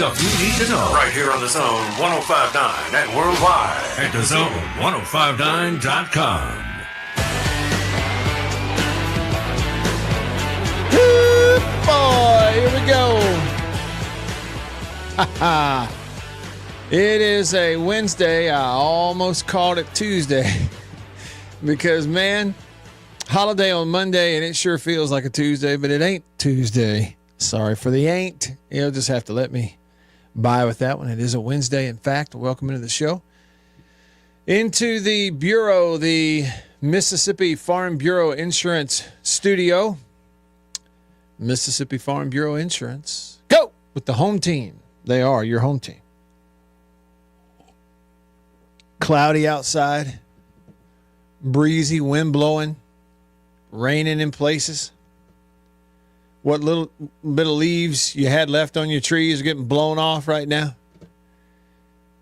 stuff you need to know right here on the Zone 105.9 and worldwide at thezone1059.com. Boy, here we go. It is a Wednesday. I almost called it Tuesday because, man, holiday on Monday, and it sure feels like a Tuesday, but it ain't Tuesday. Sorry for the ain't. You'll just have to let me by with that one. It is a Wednesday, in fact. Welcome into the show. Into the Bureau, the Mississippi Farm Bureau Insurance Studio. Mississippi Farm Bureau Insurance. Go with the home team. They are your home team. Cloudy outside. Breezy, wind blowing. Raining in places. What little bit of leaves you had left on your trees are getting blown off right now.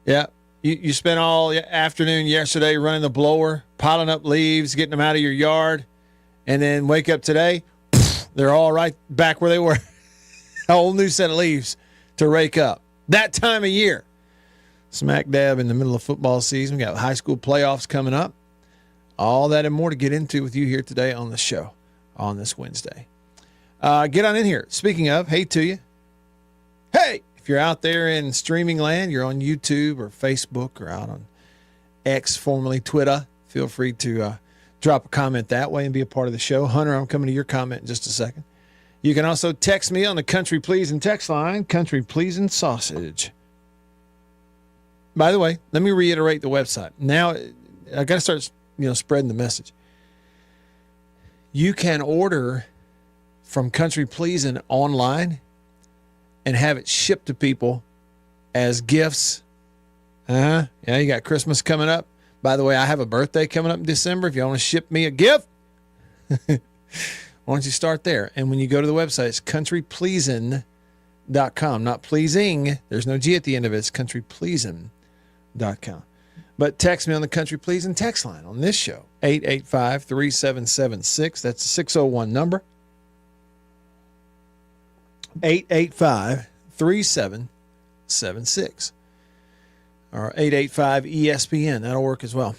Yeah. You spent all afternoon yesterday running the blower, piling up leaves, getting them out of your yard, and then wake up today, they're all right back where they were. A whole new set of leaves to rake up. That time of year. Smack dab in the middle of football season. We got high school playoffs coming up. All that and more to get into with you here today on the show on this Wednesday. Get on in here. Speaking of, hey to you. Hey, if you're out there in streaming land, you're on YouTube or Facebook or out on X, formerly Twitter, feel free to drop a comment that way and be a part of the show. Hunter, I'm coming to your comment in just a second. You can also text me on the Country Pleasin' text line, Country Pleasin' Sausage. By the way, let me reiterate the website. Now, I got to start, spreading the message. You can order from Country Pleasin' online and have it shipped to people as gifts. Yeah, you got Christmas coming up. By the way, I have a birthday coming up in December. If you want to ship me a gift, why don't you start there? And when you go to the website, it's countrypleasin.com. Not pleasing. There's no G at the end of it. It's countrypleasin.com. But text me on the Country Pleasin' text line on this show, 885-3776. That's a 601 number. 885-3776 or 885-ESPN. That'll work as well.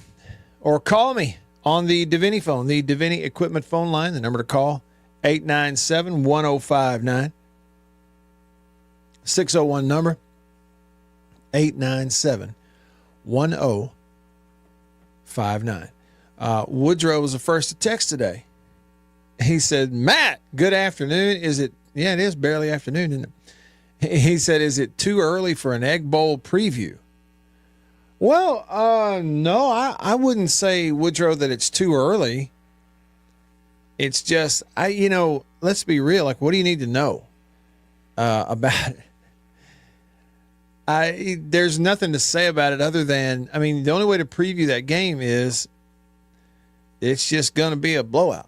Or call me on the Davini phone, the Davini Equipment phone line. The number to call, 897-1059. 601 number, 897-1059. Woodrow was the first to text today. He said, Matt, good afternoon. Is it? Yeah, it is barely afternoon, isn't it? He said, is it too early for an Egg Bowl preview? Well, no, I wouldn't say, Woodrow, that it's too early. It's just, let's be real. Like, what do you need to know about it? There's nothing to say about it other than, the only way to preview that game is it's just going to be a blowout.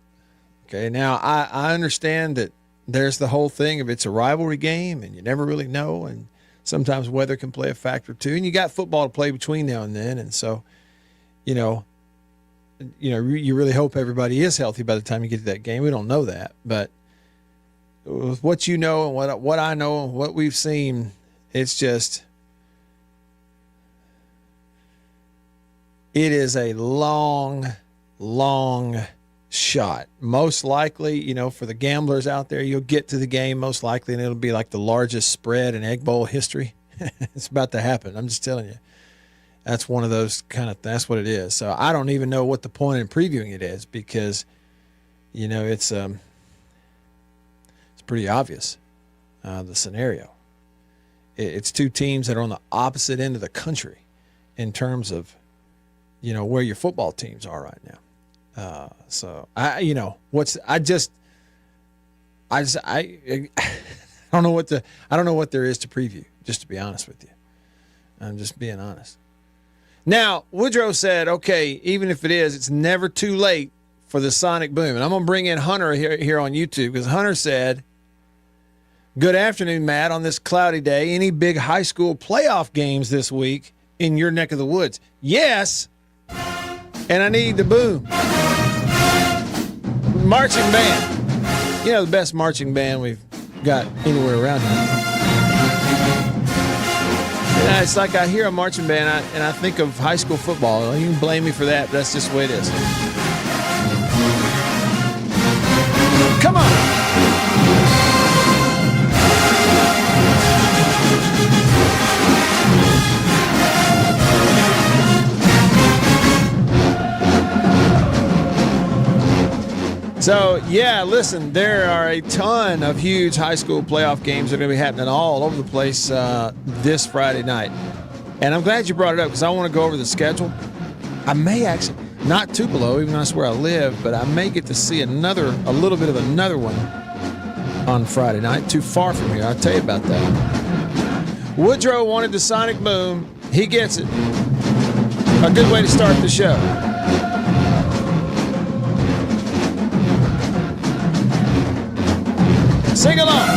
Okay, now I understand that there's the whole thing of it's a rivalry game and you never really know, and sometimes weather can play a factor too, and you got football to play between now and then, and so you really hope everybody is healthy by the time you get to that game. We don't know that, but with what you know and what I know and what we've seen, it's just it is a long shot. Most likely, for the gamblers out there, you'll get to the game most likely, and it'll be like the largest spread in Egg Bowl history. It's about to happen. I'm just telling you. That's one of those that's what it is. So I don't even know what the point in previewing it is because, it's pretty obvious, the scenario. It's two teams that are on the opposite end of the country in terms of, where your football teams are right now. So I don't know what there is to preview, just to be honest with you. I'm just being honest. Now, Woodrow said, okay, even if it is, it's never too late for the sonic boom. And I'm going to bring in Hunter here on YouTube because Hunter said, good afternoon, Matt, on this cloudy day. Any big high school playoff games this week in your neck of the woods? Yes. And I need the boom. Marching band. The best marching band we've got anywhere around here. Yeah, it's like I hear a marching band and I think of high school football. You can blame me for that, but that's just the way it is. Come on. So, yeah, listen, there are a ton of huge high school playoff games that are going to be happening all over the place this Friday night. And I'm glad you brought it up because I want to go over the schedule. I may actually, not Tupelo, even though that's where I live, but I may get to see a little bit of another one on Friday night. Too far from here. I'll tell you about that. Woodrow wanted the sonic boom. He gets it. A good way to start the show. Sing along.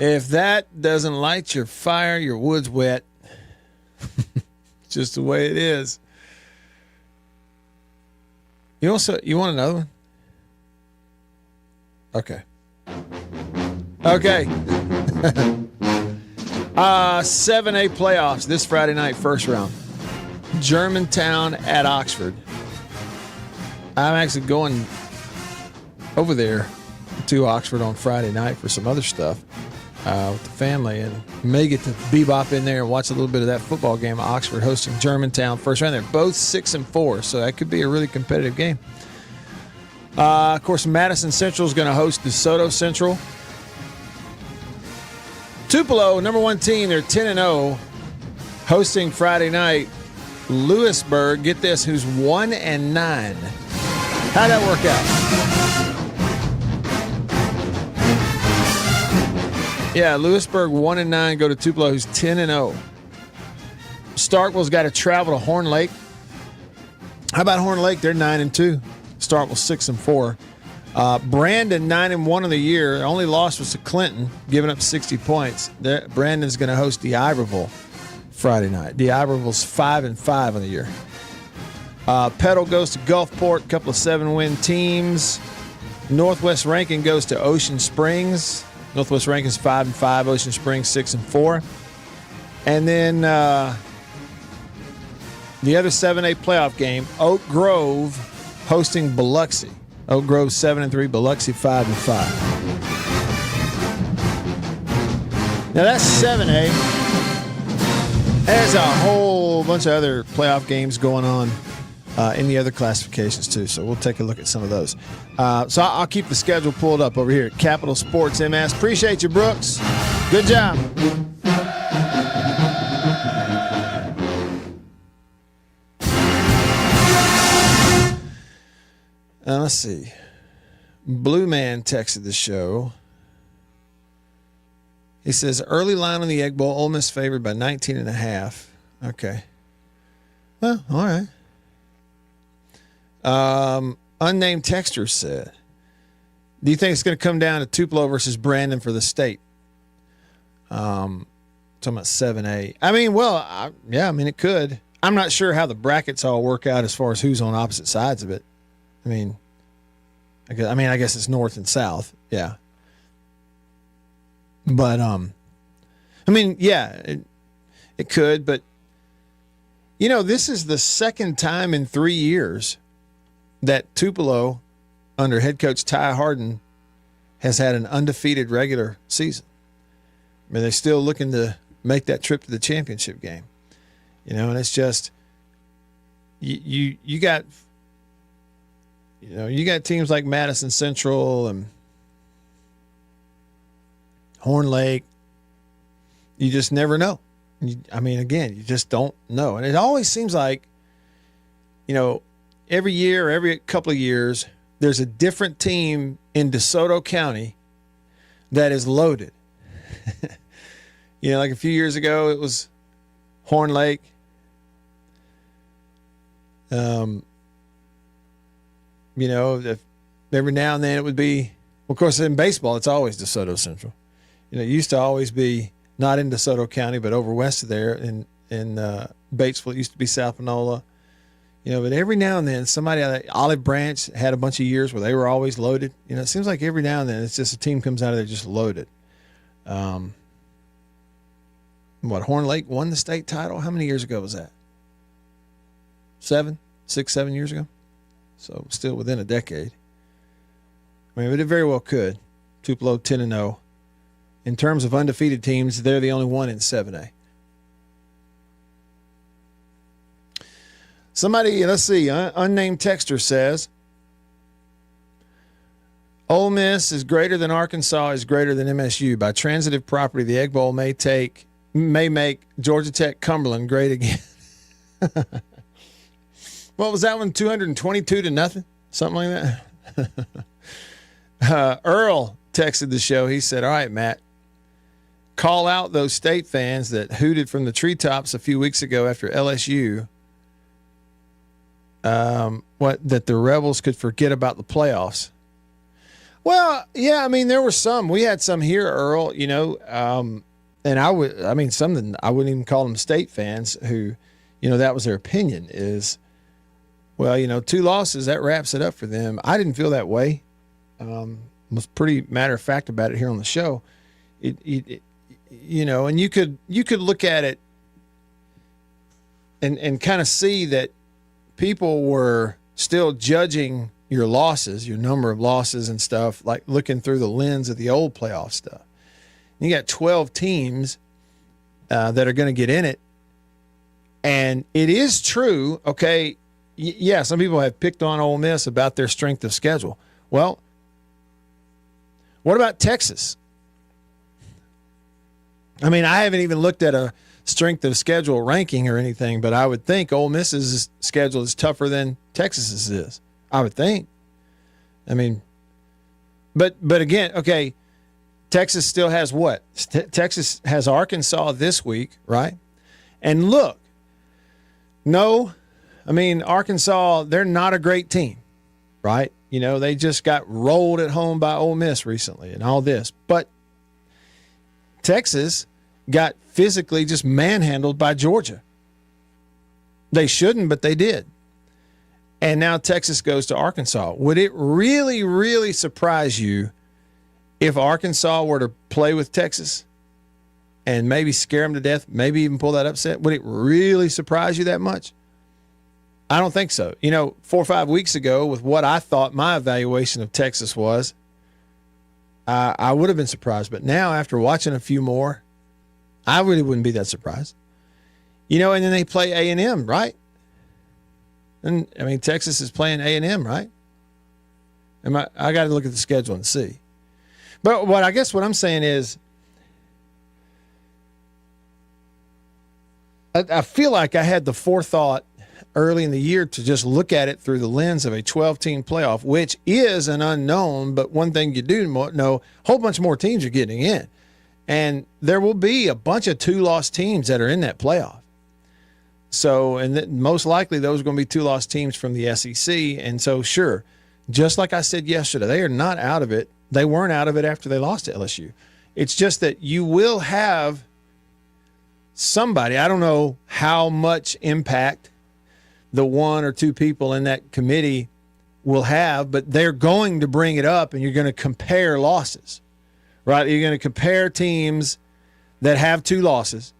If that doesn't light your fire, your wood's wet. Just the way it is. You want another one? Okay. 7A playoffs this Friday night, first round. Germantown at Oxford. I'm actually going over there to Oxford on Friday night for some other stuff with the family, and may get to bebop in there and watch a little bit of that football game. Oxford hosting Germantown first round. They're both 6-4, so that could be a really competitive game. Of course, Madison Central is going to host DeSoto Central. Tupelo, number one team, they're 10-0, hosting Friday night Lewisburg. Get this, who's 1-9. How'd that work out? Yeah, Lewisburg 1-9, go to Tupelo, who's 10-0. Starkville's got to travel to Horn Lake. How about Horn Lake? They're 9-2. Starkville 6-4. Brandon 9-1 of the year. Only loss was to Clinton, giving up 60 points. Brandon's going to host DeIverville Friday night. DeIverville's 5-5 on the year. Petal goes to Gulfport, a couple of 7-win teams. Northwest Rankin goes to Ocean Springs. Northwest Rankin's 5-5, Ocean Springs 6-4. And then the other 7A playoff game, Oak Grove hosting Biloxi. Oak Grove 7-3, Biloxi 5-5. Now that's 7A. There's a whole bunch of other playoff games going on in the other classifications too, so we'll take a look at some of those. So I'll keep the schedule pulled up over here at Capital Sports MS. Appreciate you, Brooks. Good job. Let's see. Blue Man texted the show. He says, early line on the Egg Bowl, Ole Miss favored by 19.5. Okay. Well, all right. Unnamed texter said, do you think it's going to come down to Tupelo versus Brandon for the state? Talking about 7A. I mean, well, it could. I'm not sure how the brackets all work out as far as who's on opposite sides of it. I guess it's north and south. Yeah. But, it could, but, this is the second time in 3 years that Tupelo, under head coach Ty Harden, has had an undefeated regular season. I mean, they're still looking to make that trip to the championship game. And it's just, you got teams like Madison Central and Horn Lake. You just never know. You just don't know. And it always seems like, every year or every couple of years, there's a different team in DeSoto County that is loaded. Like a few years ago, it was Horn Lake. every now and then it would be, of course, in baseball, it's always DeSoto Central. It used to always be not in DeSoto County, but over west of there in Batesville. It used to be South Panola. But every now and then somebody out of Olive Branch had a bunch of years where they were always loaded. It seems like every now and then it's just a team comes out of there just loaded. Horn Lake won the state title? How many years ago was that? 7 years ago? So still within a decade. But it very well could. Tupelo 10-0. In terms of undefeated teams, they're the only one in 7A. Somebody, let's see, unnamed texter says, Ole Miss is greater than Arkansas is greater than MSU. By transitive property, the Egg Bowl may make Georgia Tech Cumberland great again. What was that one? 222-0? Something like that? Earl texted the show. He said, all right, Matt, call out those state fans that hooted from the treetops a few weeks ago after LSU. That the Rebels could forget about the playoffs. Well, yeah, there were some. We had some here, Earl, and some I wouldn't even call them state fans who, that was their opinion is, well, 2 losses, that wraps it up for them. I didn't feel that way. Was pretty matter of fact about it here on the show. And you could look at it and kind of see that people were still judging your losses, your number of losses and stuff, like looking through the lens of the old playoff stuff. You got 12 teams that are going to get in it. And it is true, okay, yeah, some people have picked on Ole Miss about their strength of schedule. Well, what about Texas? I haven't even looked at a strength of schedule ranking or anything, but I would think Ole Miss's schedule is tougher than Texas's is. I would think. But again, okay, Texas still has what? Texas has Arkansas this week, right? And look, no, Arkansas, they're not a great team, right? They just got rolled at home by Ole Miss recently and all this. But Texas got physically just manhandled by Georgia. They shouldn't, but they did. And now Texas goes to Arkansas. Would it really, really surprise you if Arkansas were to play with Texas and maybe scare them to death, maybe even pull that upset? Would it really surprise you that much? I don't think so. 4 or 5 weeks ago, with what I thought my evaluation of Texas was, I would have been surprised. But now, after watching a few more, I really wouldn't be that surprised. And then they play A&M, right? And Texas is playing A&M, right? I got to look at the schedule and see. But what I'm saying is, I feel like I had the forethought early in the year to just look at it through the lens of a 12-team playoff, which is an unknown. But one thing you do know, a whole bunch more teams are getting in. And there will be a bunch of 2-loss teams that are in that playoff. So, most likely those are going to be 2-loss teams from the SEC. And so, sure, just like I said yesterday, they are not out of it. They weren't out of it after they lost to LSU. It's just that you will have somebody, I don't know how much impact the 1 or 2 people in that committee will have, but they're going to bring it up and you're going to compare losses, right? You're going to compare teams that have 2 losses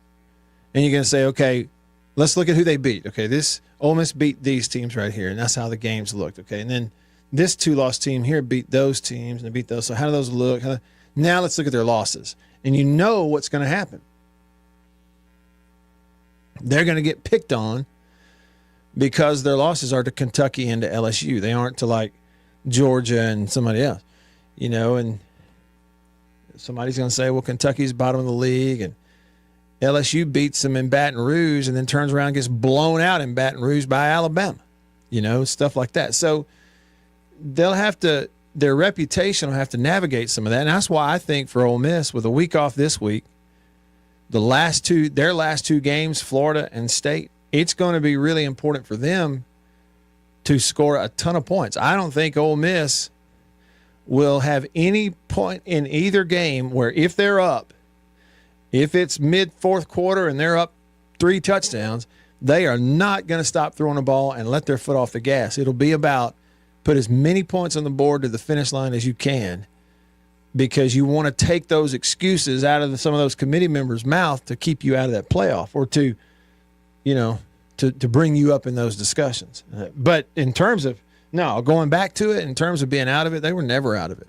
and you're going to say, okay, let's look at who they beat. Okay, this Ole Miss beat these teams right here, and that's how the games looked. Okay, and then this 2-loss team here beat those teams and they beat those. So how do those look? Now let's look at their losses, and you know what's going to happen. They're going to get picked on because their losses are to Kentucky and to LSU. They aren't to like Georgia and somebody else, and somebody's going to say, well, Kentucky's bottom of the league and LSU beats them in Baton Rouge and then turns around and gets blown out in Baton Rouge by Alabama, stuff like that. So they'll have to, their reputation will have to navigate some of that. And that's why I think for Ole Miss, with a week off this week, their last 2 games, Florida and State, it's going to be really important for them to score a ton of points. I don't think Ole Miss will have any point in either game where if they're up, if it's mid-fourth quarter and they're up 3 touchdowns, they are not going to stop throwing the ball and let their foot off the gas. It'll be about put as many points on the board to the finish line as you can, because you want to take those excuses out of some of those committee members' mouth to keep you out of that playoff, or to bring you up in those discussions. But in terms of, going back to it, in terms of being out of it, they were never out of it.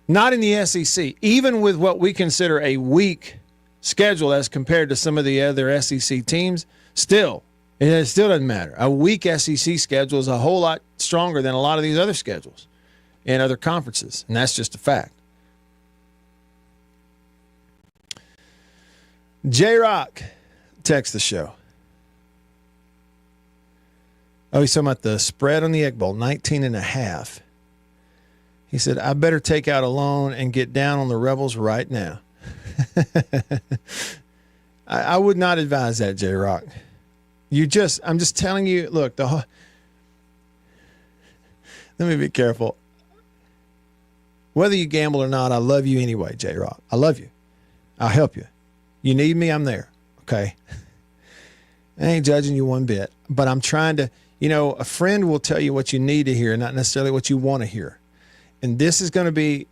Not in the SEC. Even with what we consider a weak schedule as compared to some of the other SEC teams, it still doesn't matter. A weak SEC schedule is a whole lot stronger than a lot of these other schedules in other conferences, and that's just a fact. J-Rock text the show. Oh, he's talking about the spread on the Egg Bowl, 19.5. He said, I better take out a loan and get down on the Rebels right now. I would not advise that, J-Rock. I'm just telling you, look, let me be careful. Whether you gamble or not, I love you anyway, J-Rock. I love you. I'll help you. You need me, I'm there, okay? I ain't judging you one bit, but I'm trying to, a friend will tell you what you need to hear, not necessarily what you want to hear. And this is going to be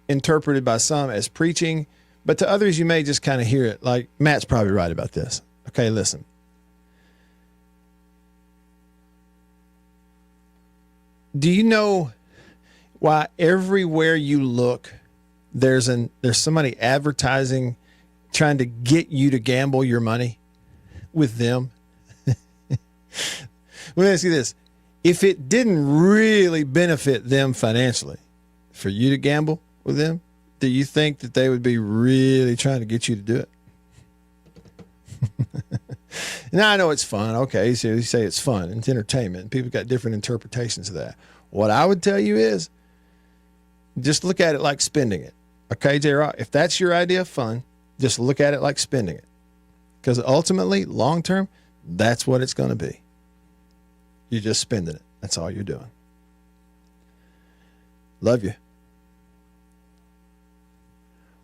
interpreted by some as preaching, but to others you may just kind of hear it like, Matt's probably right about this. Okay, listen. Do you know why everywhere you look, there's somebody advertising trying to get you to gamble your money with them? Let me ask you this. If it didn't really benefit them financially for you to gamble with them, do you think that they would be really trying to get you to do it? Now, I know it's fun. Okay, so you say it's fun. It's entertainment. People got different interpretations of that. What I would tell you is just look at it like spending it. Okay, J-Rock, if that's your idea of fun, just look at it like spending it. Because ultimately, long term, that's what it's going to be. You're just spending it. That's all you're doing. Love you.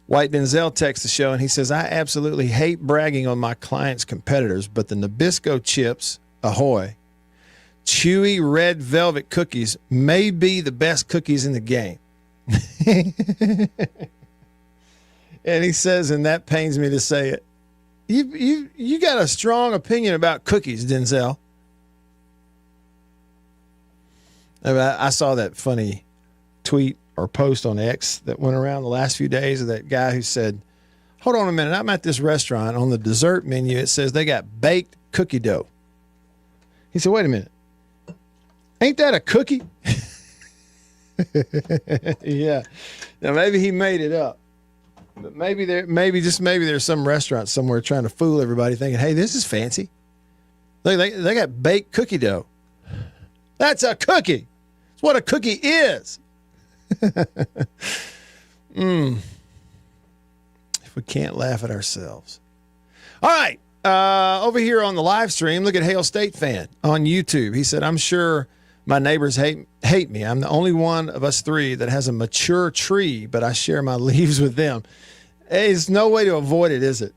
White Denzel texts the show, and he says, I absolutely hate bragging on my clients' competitors, but the Nabisco chips, ahoy, chewy red velvet cookies may be the best cookies in the game. And he says, and that pains me to say it, you got a strong opinion about cookies, Denzel. I saw that funny tweet or post on X that went around the last few days of that guy who said, hold on a minute, I'm at this restaurant. On the dessert menu, it says they got baked cookie dough. He said, wait a minute. Ain't that a cookie? Yeah. Now, maybe he made it up. But maybe there's some restaurant somewhere trying to fool everybody thinking, hey, this is fancy. Look, they got baked cookie dough. That's a cookie. It's what a cookie is. If we can't laugh at ourselves. All right. Over here on the live stream, look at Hail State Fan on YouTube. He said, I'm sure my neighbors hate me. I'm the only one of us three that has a mature tree, but I share my leaves with them. Hey, there's no way to avoid it, is it?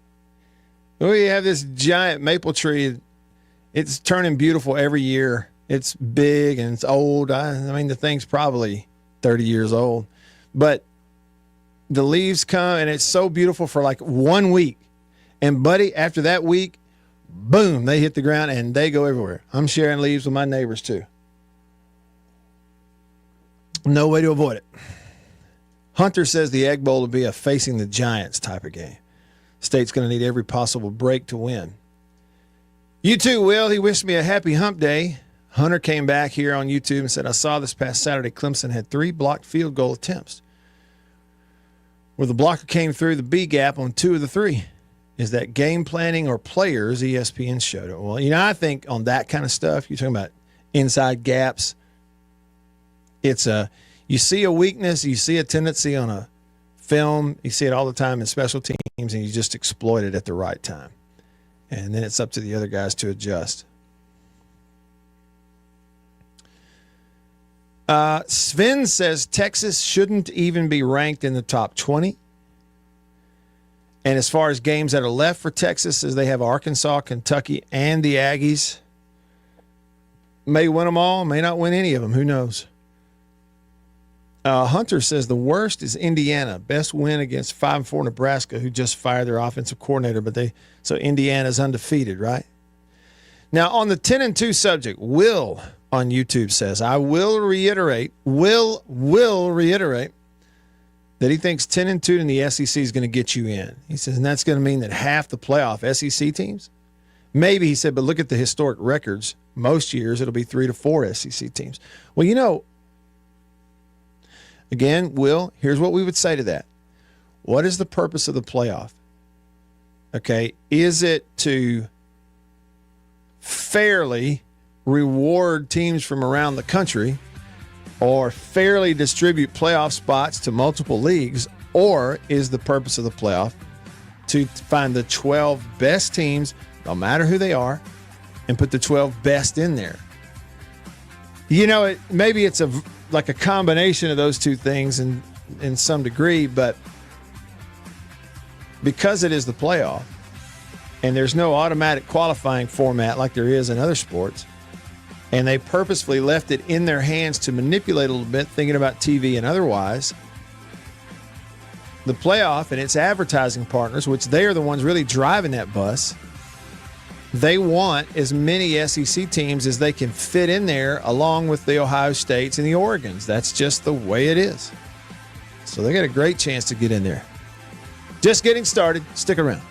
We have this giant maple tree. It's turning beautiful every year. It's big and it's old. I mean, the thing's probably 30 years old. But the leaves come, and it's so beautiful for like 1 week. And, buddy, after that week, boom, they hit the ground and they go everywhere. I'm sharing leaves with my neighbors, too. No way to avoid it. Hunter says the Egg Bowl will be a facing the Giants type of game. State's going to need every possible break to win. You too, Will. He wished me a happy hump day. Hunter came back here on YouTube and said, I saw this past Saturday Clemson had 3 blocked field goal attempts, where the blocker came through the B gap on 2 of the 3. Is that game planning or players? ESPN showed it. Well, I think on that kind of stuff, you're talking about inside gaps. It's you see a weakness, you see a tendency on a film, you see it all the time in special teams, and you just exploit it at the right time. And then it's up to the other guys to adjust. Sven says Texas shouldn't even be ranked in the top 20. And as far as games that are left for Texas, as they have Arkansas, Kentucky, and the Aggies. May win them all, may not win any of them. Who knows? Hunter says the worst is Indiana. Best win against 5-4 Nebraska, who just fired their offensive coordinator. So Indiana's undefeated, right? Now, on the 10-2 subject, Will on YouTube says, I will reiterate that he thinks 10-2 in the SEC is going to get you in. He says, and that's going to mean that half the playoff SEC teams, maybe, he said, but look at the historic records. Most years it'll be 3 to 4 SEC teams. Well, again, Will, here's what we would say to that. What is the purpose of the playoff? Okay, is it to fairly reward teams from around the country or fairly distribute playoff spots to multiple leagues, or is the purpose of the playoff to find the 12 best teams, no matter who they are, and put the 12 best in there? Maybe it's like a combination of those two things in some degree, but because it is the playoff and there's no automatic qualifying format like there is in other sports, and they purposefully left it in their hands to manipulate a little bit, thinking about TV and otherwise, the playoff and its advertising partners, which they are the ones really driving that bus, they want as many SEC teams as they can fit in there, along with the Ohio States and the Oregons. That's just the way it is. So they got a great chance to get in there. Just getting started. Stick around.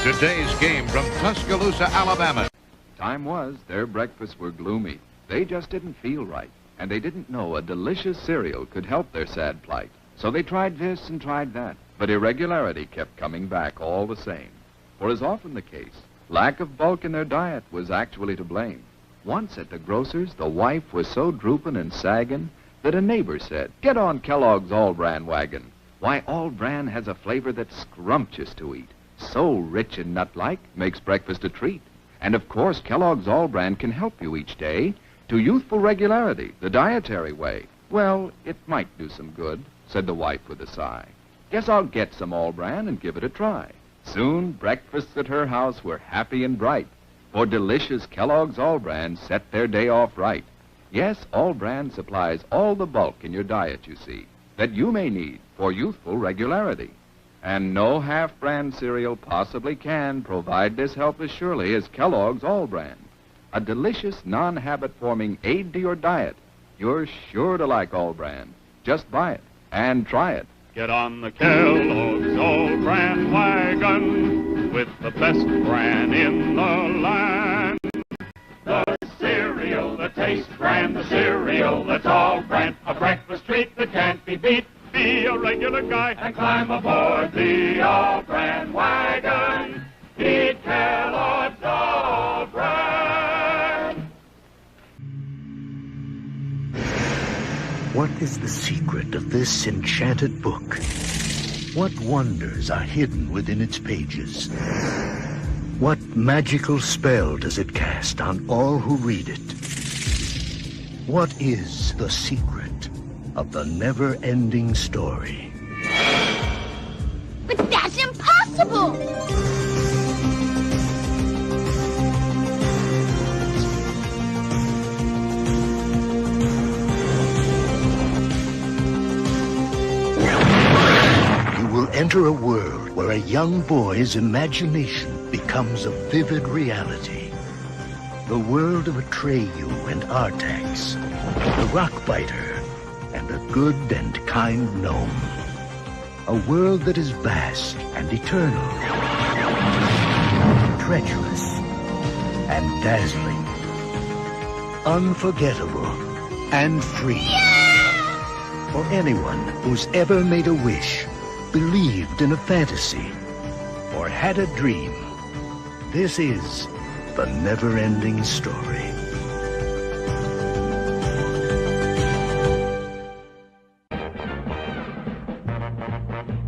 Today's game from Tuscaloosa, Alabama. Time was their breakfasts were gloomy. They just didn't feel right, and they didn't know a delicious cereal could help their sad plight. So they tried this and tried that, but irregularity kept coming back all the same. For as often the case, lack of bulk in their diet was actually to blame. Once at the grocer's, the wife was so drooping and sagging that a neighbor said, "Get on Kellogg's All-Bran wagon. Why, All-Bran has a flavor that's scrumptious to eat. So rich and nut-like, makes breakfast a treat. And of course, Kellogg's All-Bran can help you each day to youthful regularity, the dietary way." "Well, it might do some good," said the wife with a sigh. "Guess I'll get some All-Bran and give it a try." Soon, breakfasts at her house were happy and bright, for delicious Kellogg's All-Bran set their day off right. Yes, All-Bran supplies all the bulk in your diet, you see, that you may need for youthful regularity. And no half-brand cereal possibly can provide this help as surely as Kellogg's All-Bran. A delicious, non-habit-forming aid to your diet. You're sure to like All-Bran. Just buy it and try it. Get on the Kellogg's All-Bran wagon with the best bran in the land. The cereal that tastes grand, the cereal that's all-bran, a breakfast treat that can't be beat. Be a regular guy and climb aboard the All-Bran wagon. Eat Kellogg's All-Bran. What is the secret of this enchanted book? What wonders are hidden within its pages? What magical spell does it cast on all who read it? What is the secret of the never-ending story? But that's impossible! You will enter a world where a young boy's imagination becomes a vivid reality. The world of Atreyu and Artax, the Rockbiter, and a good and kind gnome. A world that is vast and eternal, treacherous and dazzling, unforgettable and free. For anyone who's ever made a wish, believed in a fantasy, or had a dream, this is the never-ending story.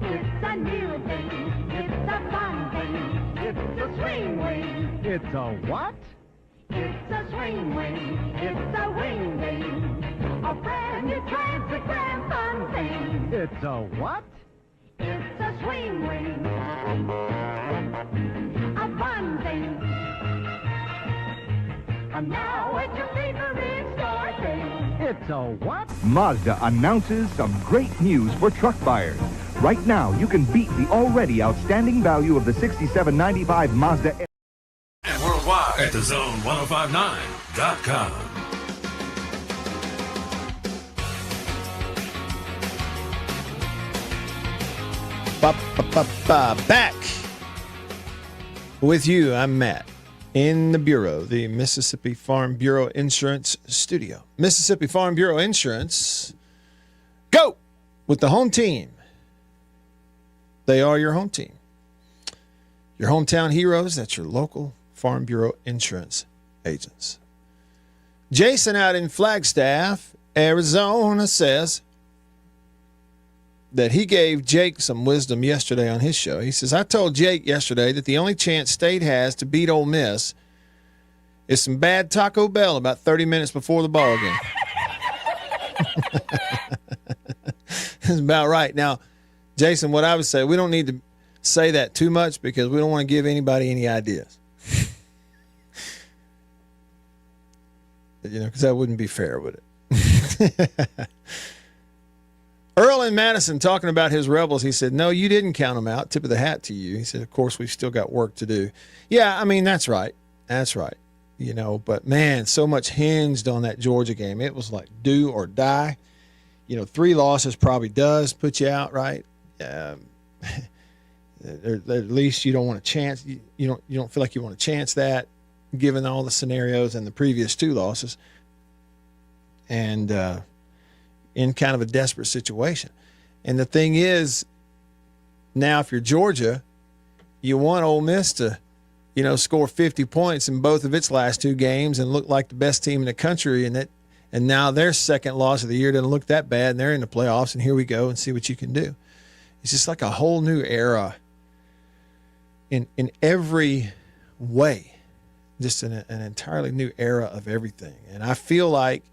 It's a new thing, it's a fun thing, it's a swing wing. It's a what? It's a swing wing, it's a wing wing. A brand new classic grand fun thing. It's a what? It's a swing wing. A fun thing. And now it's your favorite store thing. It's a what? Mazda announces some great news for truck buyers. Right now, you can beat the already outstanding value of the $67.95 Mazda. And worldwide at thezone1059.com. Back with you. I'm Matt in the Bureau, the Mississippi Farm Bureau Insurance Studio. Mississippi Farm Bureau Insurance, go with the home team. They are your home team. Your hometown heroes, that's your local Farm Bureau Insurance agents. Jason out in Flagstaff, Arizona says that he gave Jake some wisdom yesterday on his show. He says, I told Jake yesterday that the only chance State has to beat Ole Miss is some bad Taco Bell about 30 minutes before the ball game. That's about right. Now, Jason, what I would say, we don't need to say that too much because we don't want to give anybody any ideas. Because that wouldn't be fair, would it? Earl in Madison talking about his Rebels. He said, no, you didn't count them out. Tip of the hat to you. He said, of course, we've still got work to do. Yeah, I mean, that's right. That's right. But man, so much hinged on that Georgia game. It was like do or die. 3 losses probably does put you out, right? At least you don't want to chance. You don't feel like you want to chance that, given all the scenarios and the previous 2 losses. And in kind of a desperate situation. And the thing is, now if you're Georgia, you want Ole Miss to, score 50 points in both of its last 2 games and look like the best team in the country. And now their second loss of the year doesn't look that bad, and they're in the playoffs, and here we go and see what you can do. It's just like a whole new era in every way, just an entirely new era of everything. And I feel like,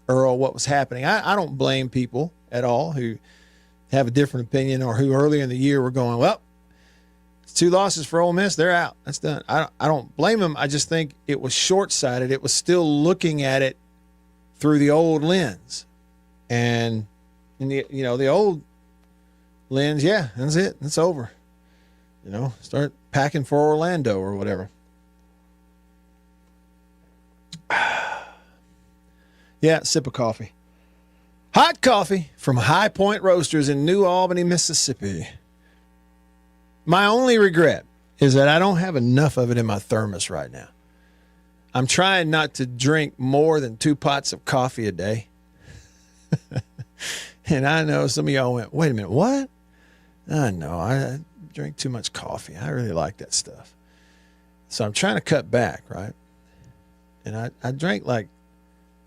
Earl, what was happening, I don't blame people at all who have a different opinion or who earlier in the year were going, well, it's 2 losses for Ole Miss, they're out. That's done. I don't blame them. I just think it was short-sighted. It was still looking at it through the old lens. And in the old lens, yeah, that's it. It's over. Start packing for Orlando or whatever. Yeah, sip of coffee. Hot coffee from High Point Roasters in New Albany, Mississippi. My only regret is that I don't have enough of it in my thermos right now. I'm trying not to drink more than 2 pots of coffee a day. And I know some of y'all went, wait a minute, what? I know, I drink too much coffee. I really like that stuff. So I'm trying to cut back, right? And I drank like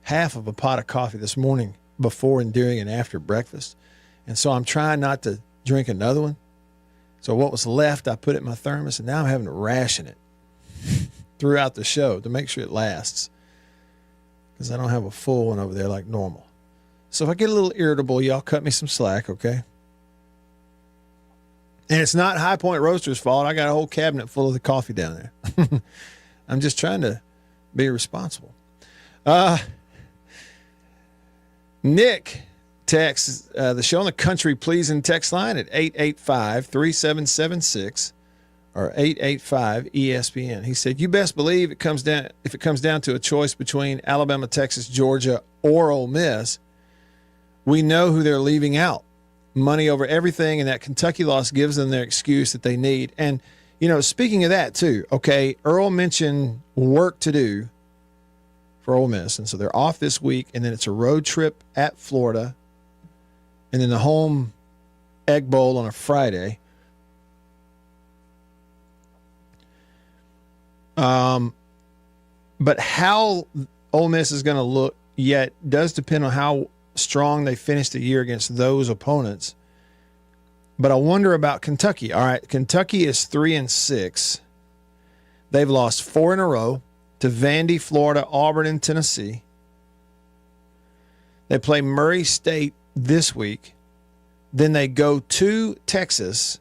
half of a pot of coffee this morning before and during and after breakfast. And so I'm trying not to drink another one. So what was left, I put it in my thermos, and now I'm having to ration it throughout the show to make sure it lasts, because I don't have a full one over there like normal. So if I get a little irritable, y'all cut me some slack, okay? And it's not High Point Roasters' fault. I got a whole cabinet full of the coffee down there. I'm just trying to be responsible. Nick texts the show on the country pleasing text line at 885-3776 or 885-ESPN. He said, you best believe if it comes down to a choice between Alabama, Texas, Georgia, or Ole Miss, we know who they're leaving out. money over everything, and that Kentucky loss gives them their excuse that they need. And, speaking of that too, okay, Earl mentioned work to do for Ole Miss, and so they're off this week, and then it's a road trip at Florida, and then the home Egg Bowl on a Friday. But how Ole Miss is going to look yet does depend on how strong they finish the year against those opponents. But I wonder about Kentucky. All right, Kentucky is 3-6. They've lost 4 in a row to Vandy, Florida, Auburn, and Tennessee. They play Murray State this week. Then they go to Texas.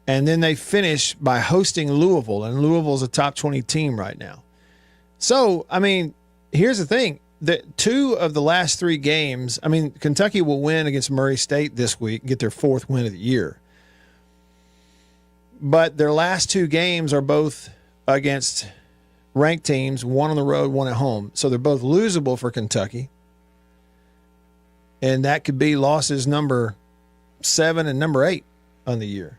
And then they finish by hosting Louisville, and Louisville's a top 20 team right now. So, here's the thing. The 2 of the last 3 games, Kentucky will win against Murray State this week and get their 4th win of the year. But their last 2 games are both against ranked teams, 1 on the road, 1 at home. So they're both losable for Kentucky. And that could be losses number 7 and number 8 on the year.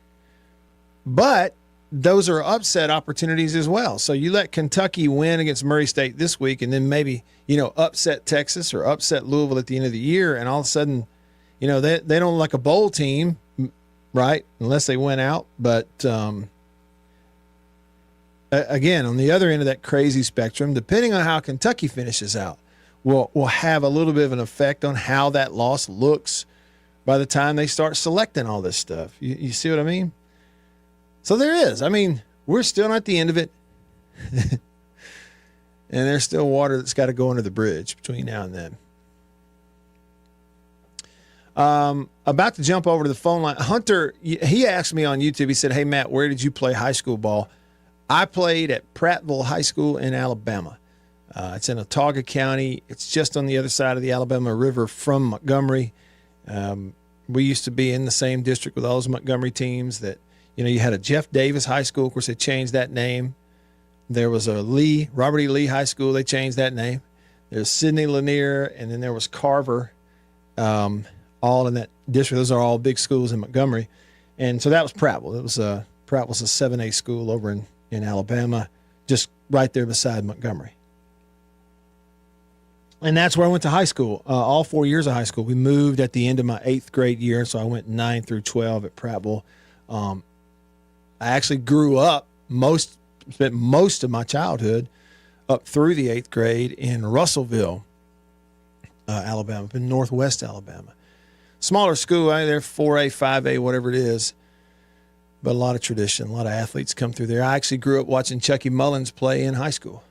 But those are upset opportunities as well. So you let Kentucky win against Murray State this week, and then maybe, upset Texas or upset Louisville at the end of the year, and all of a sudden, they don't look like a bowl team, right, unless they win out. But again, on the other end of that crazy spectrum, depending on how Kentucky finishes out, will have a little bit of an effect on how that loss looks by the time they start selecting all this stuff. You see what I mean? So there is. We're still not at the end of it. And there's still water that's got to go under the bridge between now and then. About to jump over to the phone line. Hunter, he asked me on YouTube, he said, "Hey, Matt, where did you play high school ball?" I played at Prattville High School in Alabama. It's in Autauga County. It's just on the other side of the Alabama River from Montgomery. We used to be in the same district with all those Montgomery teams that, you had a Jeff Davis High School. Of course, they changed that name. There was a Robert E. Lee High School. They changed that name. There's Sidney Lanier, and then there was Carver, all in that district. Those are all big schools in Montgomery. And so that was Prattville. Pratt was a 7A school over in Alabama, just right there beside Montgomery. And that's where I went to high school, all 4 years of high school. We moved at the end of my 8th grade year, so I went 9 through 12 at Prattville. I actually grew up, spent most of my childhood up through the 8th grade in Russellville, Alabama, up in northwest Alabama. Smaller school, they're 4A, 5A, whatever it is, but a lot of tradition, a lot of athletes come through there. I actually grew up watching Chucky Mullins play in high school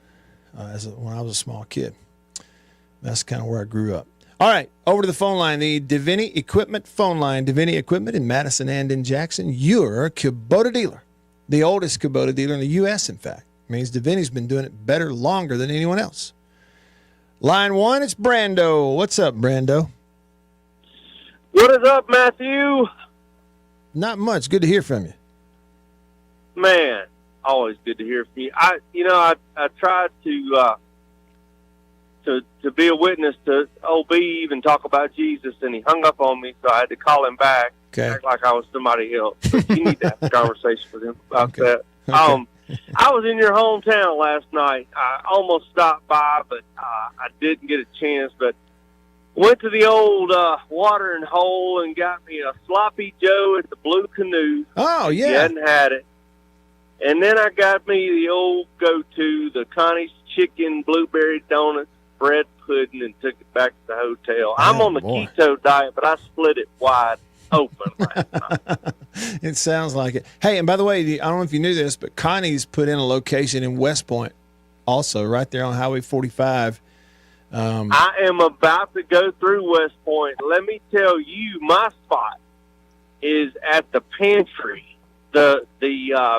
when I was a small kid. That's kind of where I grew up. All right, over to the phone line, the Davini Equipment phone line. Davini Equipment in Madison and in Jackson. Your Kubota dealer, the oldest Kubota dealer in the U.S., in fact. It means Davini's been doing it better longer than anyone else. Line 1, it's Brando. What's up, Brando? What is up, Matthew? Not much. Good to hear from you. Man, always good to hear from you. I tried to be a witness to OB even talk about Jesus, and he hung up on me, so I had to call him back, act like I was somebody else. But you need to have a conversation with him about that. Okay. I was in your hometown last night. I almost stopped by, but I didn't get a chance. But went to the old watering hole and got me a sloppy Joe at the Blue Canoe. Oh, yeah. You hadn't had it. And then I got me the old go-to, the Connie's Chicken Blueberry Donuts, bread pudding, and took it back to the hotel. I'm on the keto diet, but I split it wide open last night. It sounds like it. Hey, and by the way, I don't know if you knew this, but Connie's put in a location in West Point also, right there on Highway 45. I am about to go through West Point. Let me tell you, my spot is at the Pantry, the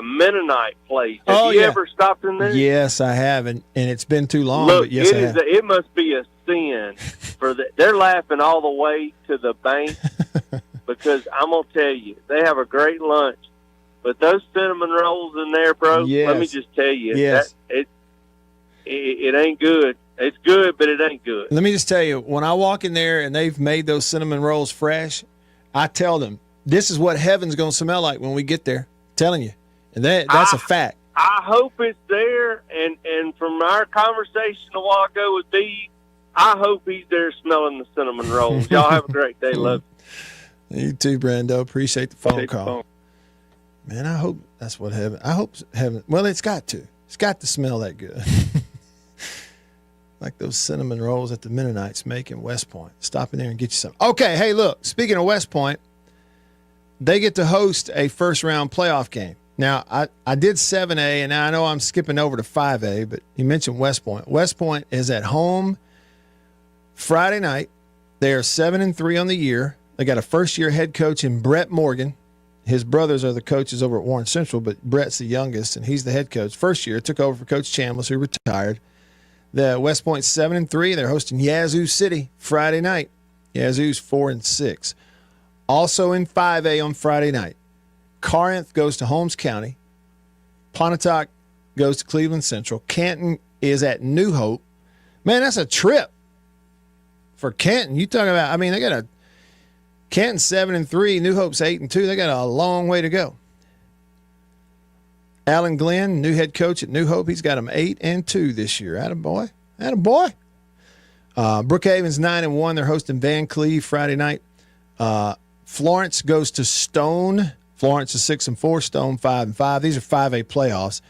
Mennonite place. Have you ever stopped in there? Yes, I have, and it's been too long. Look, but yes, I have. It must be a sin for they're laughing all the way to the bank because I'm gonna tell you, they have a great lunch, but those cinnamon rolls in there, bro. Yes. Let me just tell you, yes. it ain't good. It's good, but it ain't good. Let me just tell you, when I walk in there and they've made those cinnamon rolls fresh, I tell them, this is what heaven's going to smell like when we get there. I'm telling you. And that's a fact. I hope it's there, and from our conversation a while ago with Dee, I hope he's there smelling the cinnamon rolls. Y'all have a great day. Love you. You too, Brando. Appreciate the phone call. Man, I hope that's what heaven. I hope heaven. Well, it's got to. It's got to smell that good. Like those cinnamon rolls that the Mennonites make in West Point. Stop in there and get you some. Okay, hey, look. Speaking of West Point, they get to host a first-round playoff game. Now, I did 7A, and now I know I'm skipping over to 5A, but you mentioned West Point. West Point is at home Friday night. They are 7-3 on the year. They got a first-year head coach in Brett Morgan. His brothers are the coaches over at Warren Central, but Brett's the youngest, and he's the head coach. First year, took over for Coach Chambliss, who retired. The West Point's 7-3. They're hosting Yazoo City Friday night. Yazoo's 4-6. Also in 5A on Friday night, Corinth goes to Holmes County. Pontotoc goes to Cleveland Central. Canton is at New Hope. Man, that's a trip for Canton. You talking about? I mean, they got a Canton 7-3. New Hope's 8-2. They got a long way to go. Alan Glenn, new head coach at New Hope, he's got them 8-2 this year. Attaboy. Attaboy. Brookhaven's 9-1. They're hosting Van Cleve Friday night. Florence goes to Stone. Florence is 6-4. Stone 5-5. These are 5A playoffs.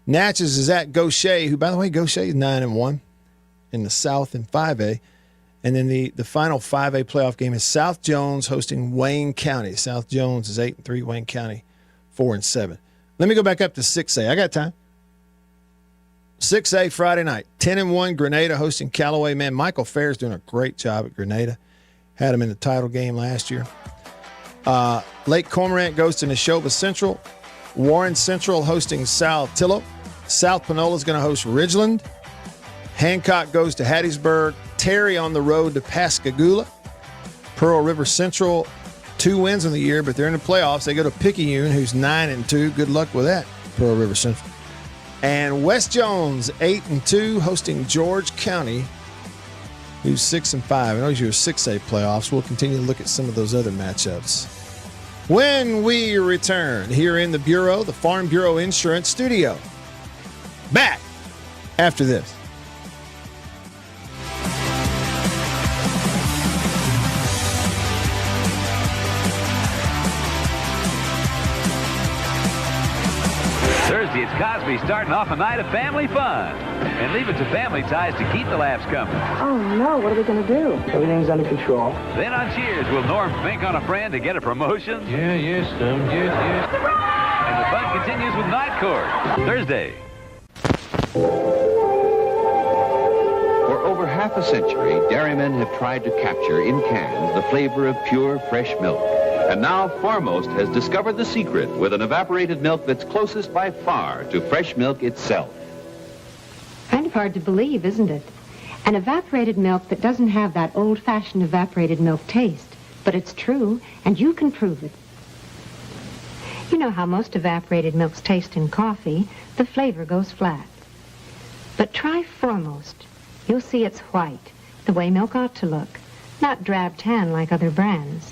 Natchez is at Gaucher, who, by the way, Gaucher is 9-1 in the South in 5A. And then the final 5A playoff game is South Jones hosting Wayne County. South Jones is 8-3. Wayne County 4-7. Let me go back up to 6A. I got time. 6A Friday night. 10-1 Grenada hosting Callaway. Man, Michael Fair's doing a great job at Grenada. Had him in the title game last year. Lake Cormorant goes to Neshoba Central. Warren Central hosting Saltillo. South Panola is going to host Ridgeland. Hancock goes to Hattiesburg. Terry on the road to Pascagoula. Pearl River Central, 2 wins in the year, but they're in the playoffs. They go to Picayune, who's 9-2. Good luck with that, Pearl River Central. And West Jones, 8-2, hosting George County, who's 6-5. I know you're 6A playoffs. We'll continue to look at some of those other matchups when we return here in the Bureau, the Farm Bureau Insurance Studio. Back after this. Thursday, it's Cosby starting off a night of family fun. And leave it to Family Ties to keep the laughs coming. Oh, no. What are we going to do? Everything's under control. Then on Cheers, will Norm fink on a friend to get a promotion? Yeah, yes, yes. And the fun continues with Night Court. Thursday. For over half a century, dairymen have tried to capture in cans the flavor of pure, fresh milk. And now Foremost has discovered the secret with an evaporated milk that's closest by far to fresh milk itself. Kind of hard to believe, isn't it? An evaporated milk that doesn't have that old-fashioned evaporated milk taste. But it's true, and you can prove it. You know how most evaporated milks taste in coffee. The flavor goes flat. But try Foremost. You'll see it's white, the way milk ought to look, not drab tan like other brands.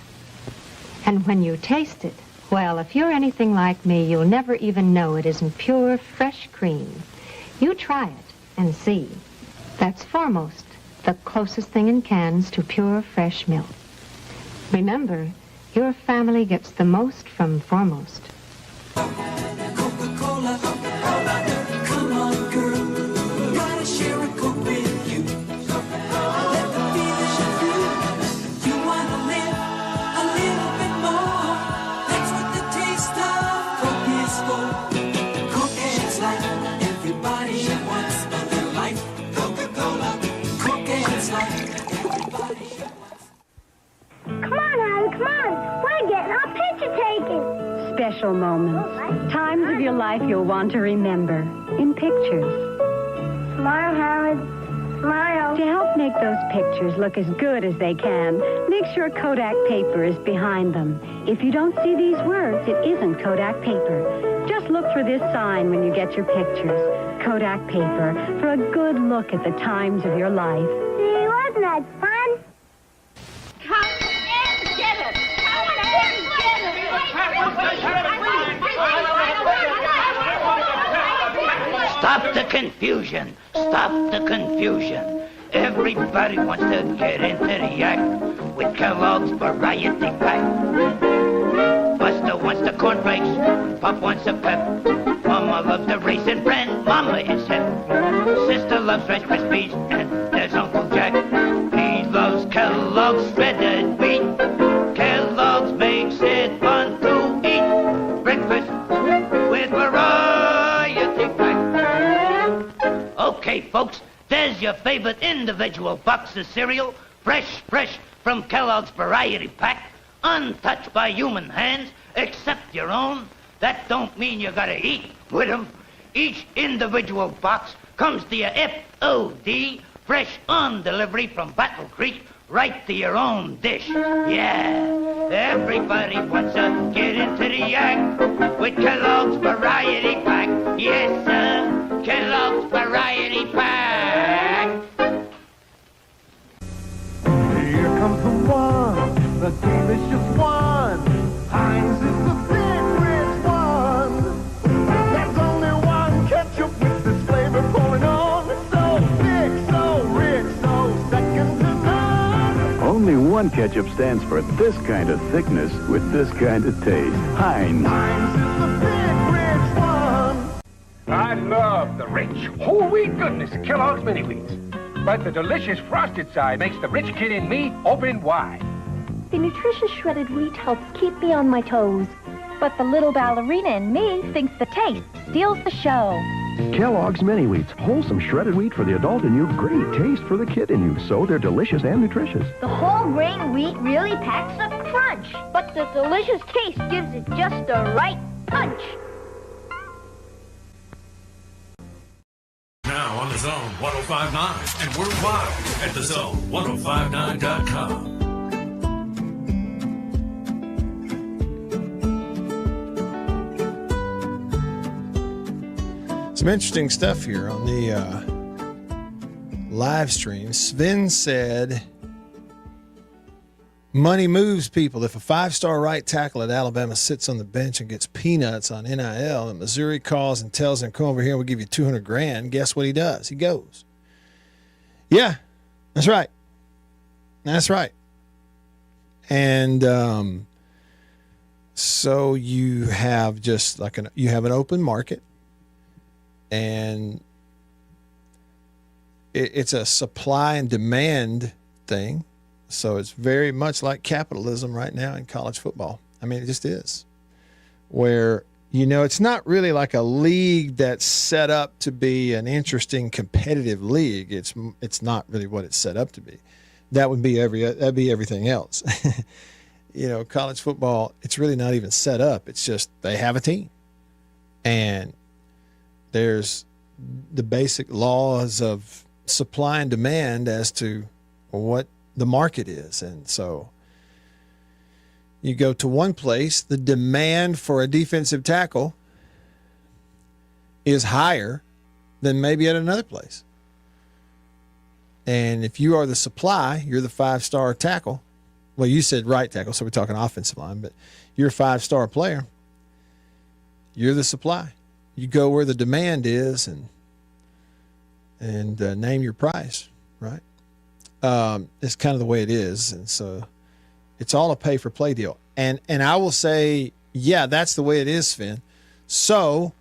And when you taste it, well, if you're anything like me, you'll never even know it isn't pure, fresh cream. You try it and see. That's Foremost, the closest thing in cans to pure, fresh milk. Remember, your family gets the most from Foremost. Coca-Cola, come on, girl. Gotta share a Coke with you. Let the feeling show through. You wanna live a little bit more. That's what the taste of Coke is for. Coke is life. Everybody wants a little life. Coca-Cola, Coke is life. Everybody wants. Come on, Harry, come on. We're getting our picture taken. Special moments. Times of your life you'll want to remember. In pictures. Smile, Howard. Smile. To help make those pictures look as good as they can, make sure Kodak paper is behind them. If you don't see these words, it isn't Kodak paper. Just look for this sign when you get your pictures. Kodak paper for a good look at the times of your life. Gee, wasn't that fun? Come and get it! Come and get it! Stop the confusion. Stop the confusion. Everybody wants to get into the act with Kellogg's Variety Pack. Buster wants the cornflakes, Pop wants a pep. Mama loves the raisin bran, Mama is hip. Sister loves Rice Krispies, and there's Uncle Jack. He loves Kellogg's shredded wheat. Kellogg's makes it fun to eat. Breakfast with Variety Pack. Okay, folks, there's your favorite individual box of cereal, fresh from Kellogg's Variety Pack, untouched by human hands, except your own. That don't mean you gotta eat with 'em. Each individual box comes to your FOD, fresh on delivery from Battle Creek, right to your own dish. Yeah, everybody wants to get into the act with Kellogg's Variety Pack. Yes, sir, Kellogg's Variety Pack. Here comes the one, the delicious one. Heinz is the big rich one. There's only one ketchup with this flavor pouring on. So thick, so rich, so second to none. Only one ketchup stands for this kind of thickness with this kind of taste. Heinz. Heinz is the big rich one. I love the rich, whole wheat goodness of Kellogg's Mini Wheats. But the delicious frosted side makes the rich kid in me open wide. The nutritious shredded wheat helps keep me on my toes. But the little ballerina in me thinks the taste steals the show. Kellogg's Mini Wheats, wholesome shredded wheat for the adult in you, great taste for the kid in you. So they're delicious and nutritious. The whole grain wheat really packs a crunch, but the delicious taste gives it just the right punch. Now on the Zone 1059 and worldwide at thezone1059.com. Some interesting stuff here on the live stream. Sven said, money moves people. If a five-star right tackle at Alabama sits on the bench and gets peanuts on NIL and Missouri calls and tells him, come over here, we'll give you $200,000, guess what he does? He goes. Yeah, that's right. That's right. And so you have just like you have an open market. And it's a supply and demand thing. So it's very much like capitalism right now in college football. I mean, it just is. Where, it's not really like a league that's set up to be an interesting competitive league. It's not really what it's set up to be. That would be everything else. College football, it's really not even set up. It's just they have a team. And there's the basic laws of supply and demand as to what the market is. And so you go to one place, the demand for a defensive tackle is higher than maybe at another place. And if you are the supply, you're the five-star tackle. Well, you said right tackle, so we're talking offensive line, but you're a five-star player. You're the supply. You go where the demand is and name your price, right? It's kind of the way it is. And so it's all a pay-for-play deal. And I will say, yeah, that's the way it is, Finn. So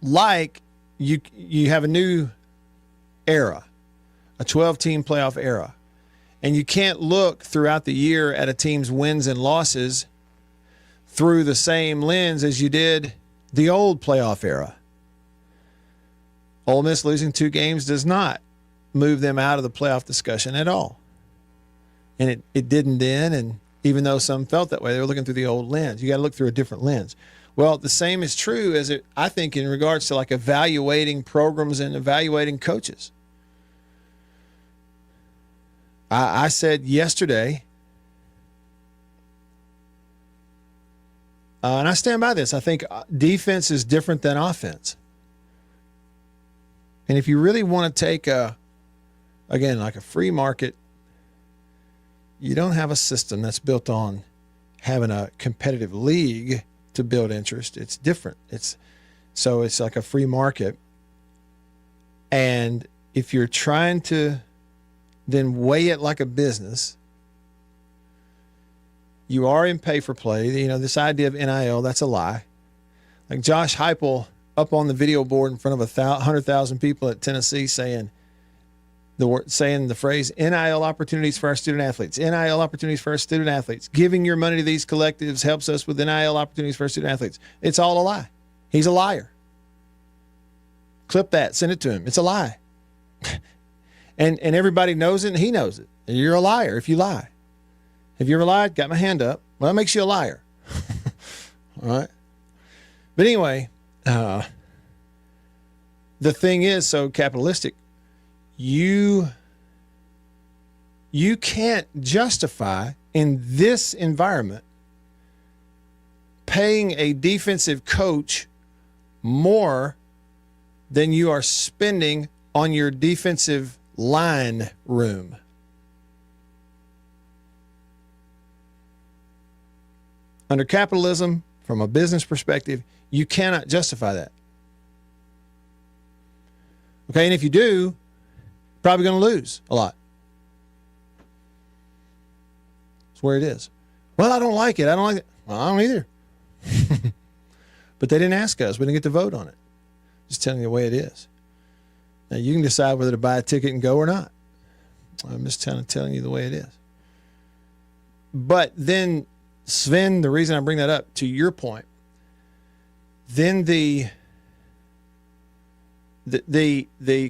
like you have a new era, a 12-team playoff era. And you can't look throughout the year at a team's wins and losses through the same lens as you did the old playoff era. Ole Miss losing 2 games does not move them out of the playoff discussion at all. And it didn't then, and even though some felt that way, they were looking through the old lens. You got to look through a different lens. Well, the same is true I think in regards to like evaluating programs and evaluating coaches. I said yesterday And I stand by this. I think defense is different than offense. And if you really want to take like a free market, you don't have a system that's built on having a competitive league to build interest. It's different. It's like a free market. And if you're trying to then weigh it like a business, you are in pay for play. You know, this idea of NIL, that's a lie. Like Josh Heupel up on the video board in front of 100,000 people at Tennessee saying the phrase NIL opportunities for our student athletes, NIL opportunities for our student athletes. Giving your money to these collectives helps us with NIL opportunities for our student athletes. It's all a lie. He's a liar. Clip that, send it to him. It's a lie. and everybody knows it and he knows it. And you're a liar if you lie. Have you ever lied? Got my hand up. Well, that makes you a liar. All right. But anyway, the thing is so capitalistic. You can't justify in this environment paying a defensive coach more than you are spending on your defensive line room. Under capitalism, from a business perspective, you cannot justify that. Okay, and if you do, probably going to lose a lot. That's where it is. Well, I don't like it. I don't like it. Well, I don't either. But they didn't ask us. We didn't get to vote on it. Just telling you the way it is. Now, you can decide whether to buy a ticket and go or not. I'm just telling you the way it is. But then, Sven, the reason I bring that up, to your point, then the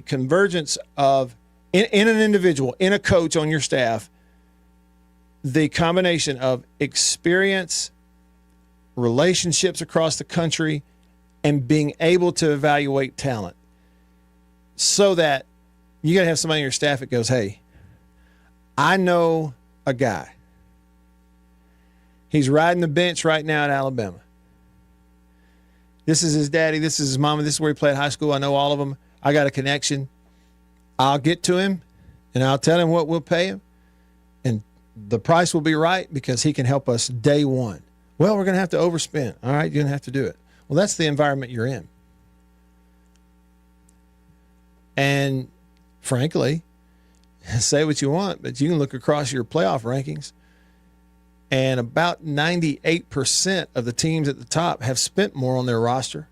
convergence of, in an individual, in a coach on your staff, the combination of experience, relationships across the country, and being able to evaluate talent, so that you got to have somebody on your staff that goes, hey, I know a guy. He's riding the bench right now at Alabama. This is his daddy. This is his mama. This is where he played high school. I know all of them. I got a connection. I'll get to him, and I'll tell him what we'll pay him, and the price will be right because he can help us day one. Well, we're going to have to overspend. All right, you're going to have to do it. Well, that's the environment you're in. And frankly, say what you want, but you can look across your playoff rankings, and about 98% of the teams at the top have spent more on their roster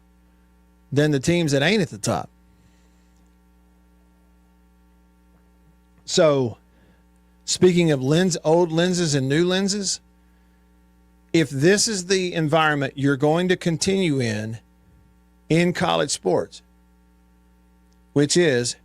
than the teams that ain't at the top. So, speaking of old lenses and new lenses, if this is the environment you're going to continue in college sports, which is,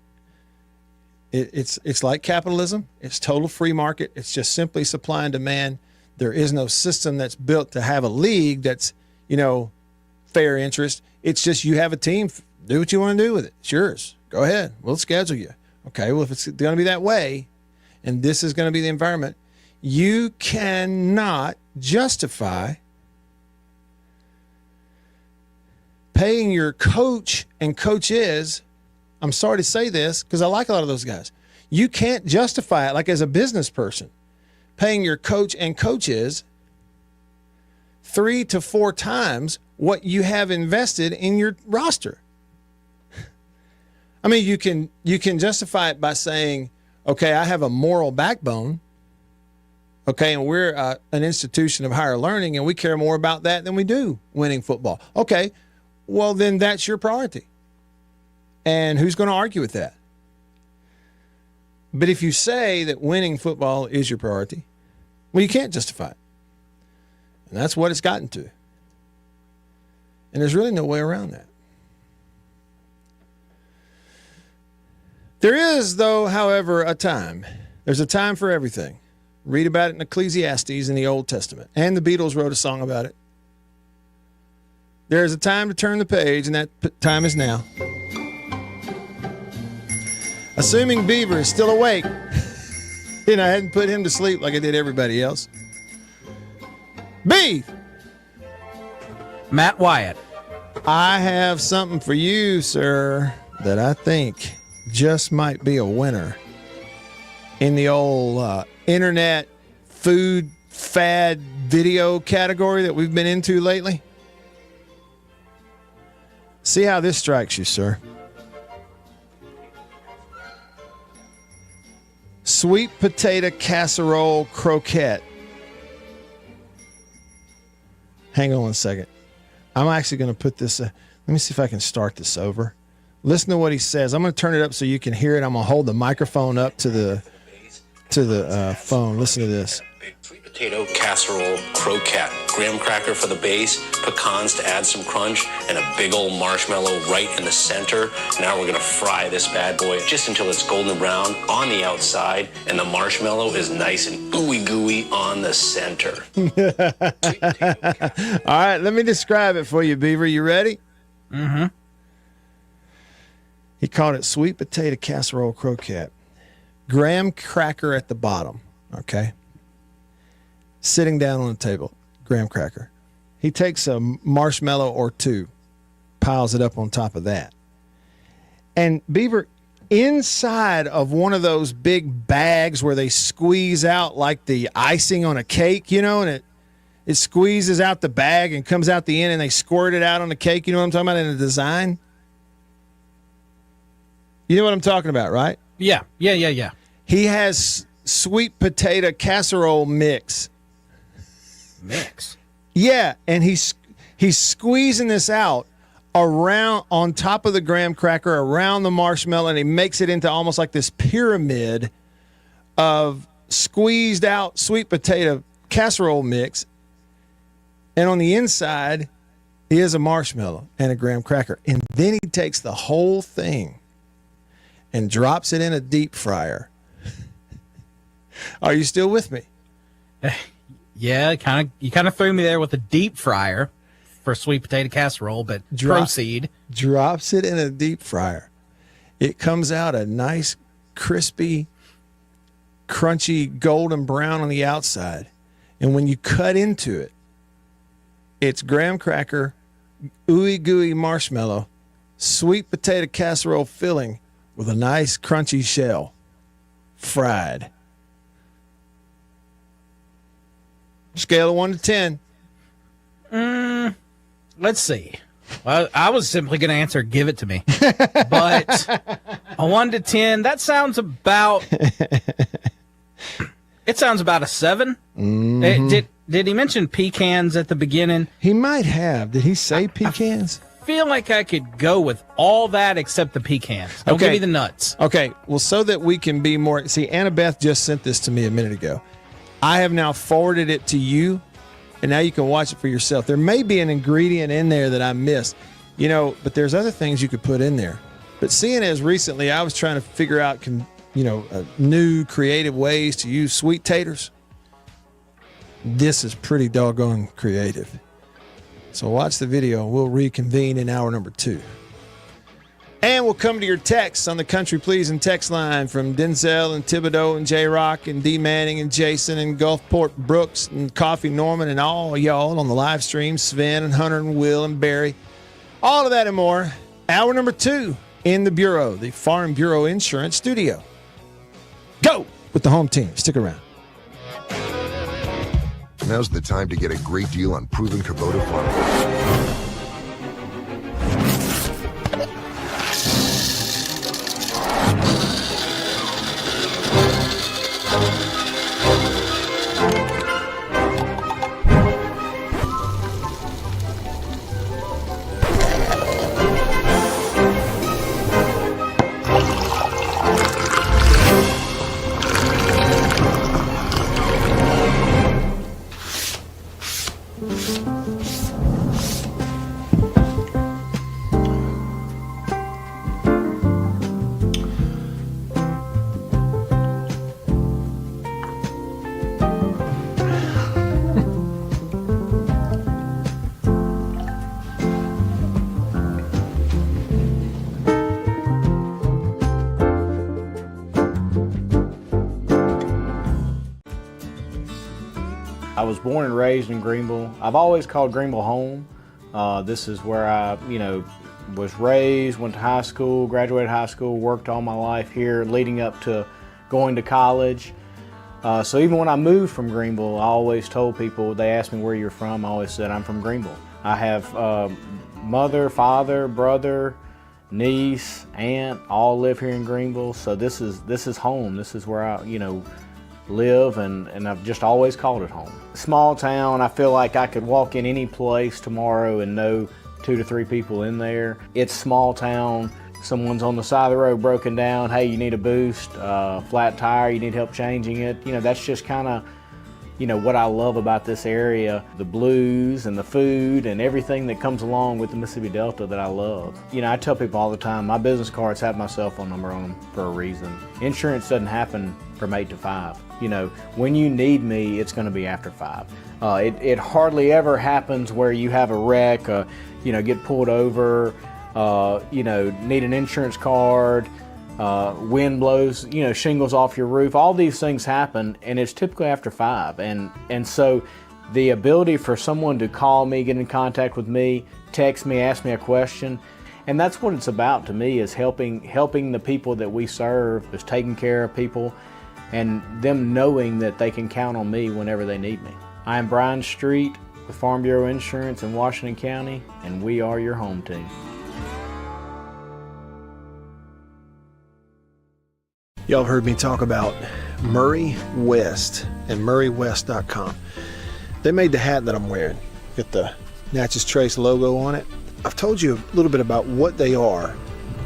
it's like capitalism. It's total free market. It's just simply supply and demand. There is no system that's built to have a league that's, fair interest. It's just you have a team, do what you want to do with it. It's yours. Go ahead. We'll schedule you. Okay, well, if it's going to be that way, and this is going to be the environment, you cannot justify paying your coach and coaches. I'm sorry to say this because I like a lot of those guys. You can't justify it, like as a business person, paying your coach and coaches 3 to 4 times what you have invested in your roster. I mean, you can justify it by saying, okay, I have a moral backbone. Okay, and we're an institution of higher learning, and we care more about that than we do winning football. Okay, well, then that's your priority. And who's going to argue with that? But if you say that winning football is your priority, well, you can't justify it. And that's what it's gotten to. And there's really no way around that. There is, though, however, a time. There's a time for everything. Read about it in Ecclesiastes in the Old Testament. And the Beatles wrote a song about it. There's a time to turn the page, and that time is now. Assuming Beaver is still awake. I hadn't put him to sleep like I did everybody else. Beef! Matt Wyatt. I have something for you, sir, that I think just might be a winner in the old internet food fad video category that we've been into lately. See how this strikes you, sir. Sweet potato casserole croquette. Hang on one second. I'm actually going to put this, let me see if I can start this over. Listen to what he says. I'm going to turn it up so you can hear it. I'm going to hold the microphone up to the phone. Listen to this. Sweet potato casserole croquette. Graham cracker for the base, pecans to add some crunch, and a big old marshmallow right in the center. Now we're going to fry this bad boy just until it's golden brown on the outside, and the marshmallow is nice and ooey gooey on the center. All right, let me describe it for you, Beaver. You ready? Mm-hmm. He called it sweet potato casserole croquette. Graham cracker at the bottom, okay? Sitting down on the table, graham cracker. He takes a marshmallow or two, piles it up on top of that. And Beaver, inside of one of those big bags where they squeeze out like the icing on a cake, you know, and it squeezes out the bag and comes out the end and they squirt it out on the cake, you know what I'm talking about, in the design? You know what I'm talking about, right? Yeah. He has sweet potato casserole mix. Yeah, and he's squeezing this out around on top of the graham cracker, around the marshmallow, and he makes it into almost like this pyramid of squeezed out sweet potato casserole mix. And on the inside is a marshmallow and a graham cracker. And then he takes the whole thing and drops it in a deep fryer. Are you still with me? Yeah, you kind of threw me there with a deep fryer for sweet potato casserole, but proceed. Drops it in a deep fryer. It comes out a nice, crispy, crunchy, golden brown on the outside. And when you cut into it, it's graham cracker, ooey gooey marshmallow, sweet potato casserole filling with a nice crunchy shell, fried. Scale of 1 to 10. Let's see. Well, I was simply going to answer, give it to me. But a 1 to 10, that sounds about. It sounds about a 7. Mm-hmm. Did he mention pecans at the beginning? He might have. Did he say pecans? I feel like I could go with all that except the pecans. Don't give me the nuts. Okay. Well, so that we can be more. See, Annabeth just sent this to me a minute ago. I have now forwarded it to you, and now you can watch it for yourself. There may be an ingredient in there that I missed, you know, but there's other things you could put in there. But seeing as recently I was trying to figure out, new creative ways to use sweet taters, this is pretty doggone creative. So watch the video, and we'll reconvene in hour number 2. And we'll come to your texts on the Country Pleasing text line from Denzel and Thibodeau and J-Rock and D. Manning and Jason and Gulfport Brooks and Coffee Norman and all y'all on the live stream, Sven and Hunter and Will and Barry. All of that and more. Hour number 2 in the Bureau, the Farm Bureau Insurance Studio. Go with the home team. Stick around. Now's the time to get a great deal on proven Kubota farm. I was born and raised in Greenville. I've always called Greenville home. This is where I, was raised, went to high school, graduated high school, worked all my life here leading up to going to college. So even when I moved from Greenville, I always told people, they asked me where you're from, I always said I'm from Greenville. I have mother, father, brother, niece, aunt, all live here in Greenville. So this is home. This is where I, live, and I've just always called it home. Small town, I feel like I could walk in any place tomorrow and know 2 to 3 people in there. It's small town. Someone's on the side of the road broken down. Hey, you need a boost, flat tire, you need help changing it. That's just kind of, what I love about this area. The blues and the food and everything that comes along with the Mississippi Delta that I love. I tell people all the time, my business cards have my cell phone number on them for a reason. Insurance doesn't happen from 8 to 5. When you need me, it's going to be after 5. It hardly ever happens where you have a wreck, get pulled over, need an insurance card, wind blows, shingles off your roof. All these things happen, and it's typically after 5. And so the ability for someone to call me, get in contact with me, text me, ask me a question, and that's what it's about to me, is helping the people that we serve, is taking care of people, and them knowing that they can count on me whenever they need me. I am Brian Street with Farm Bureau Insurance in Washington County, and we are your home team. Y'all have heard me talk about Murray West and MurrayWest.com. They made the hat that I'm wearing. Got the Natchez Trace logo on it. I've told you a little bit about what they are.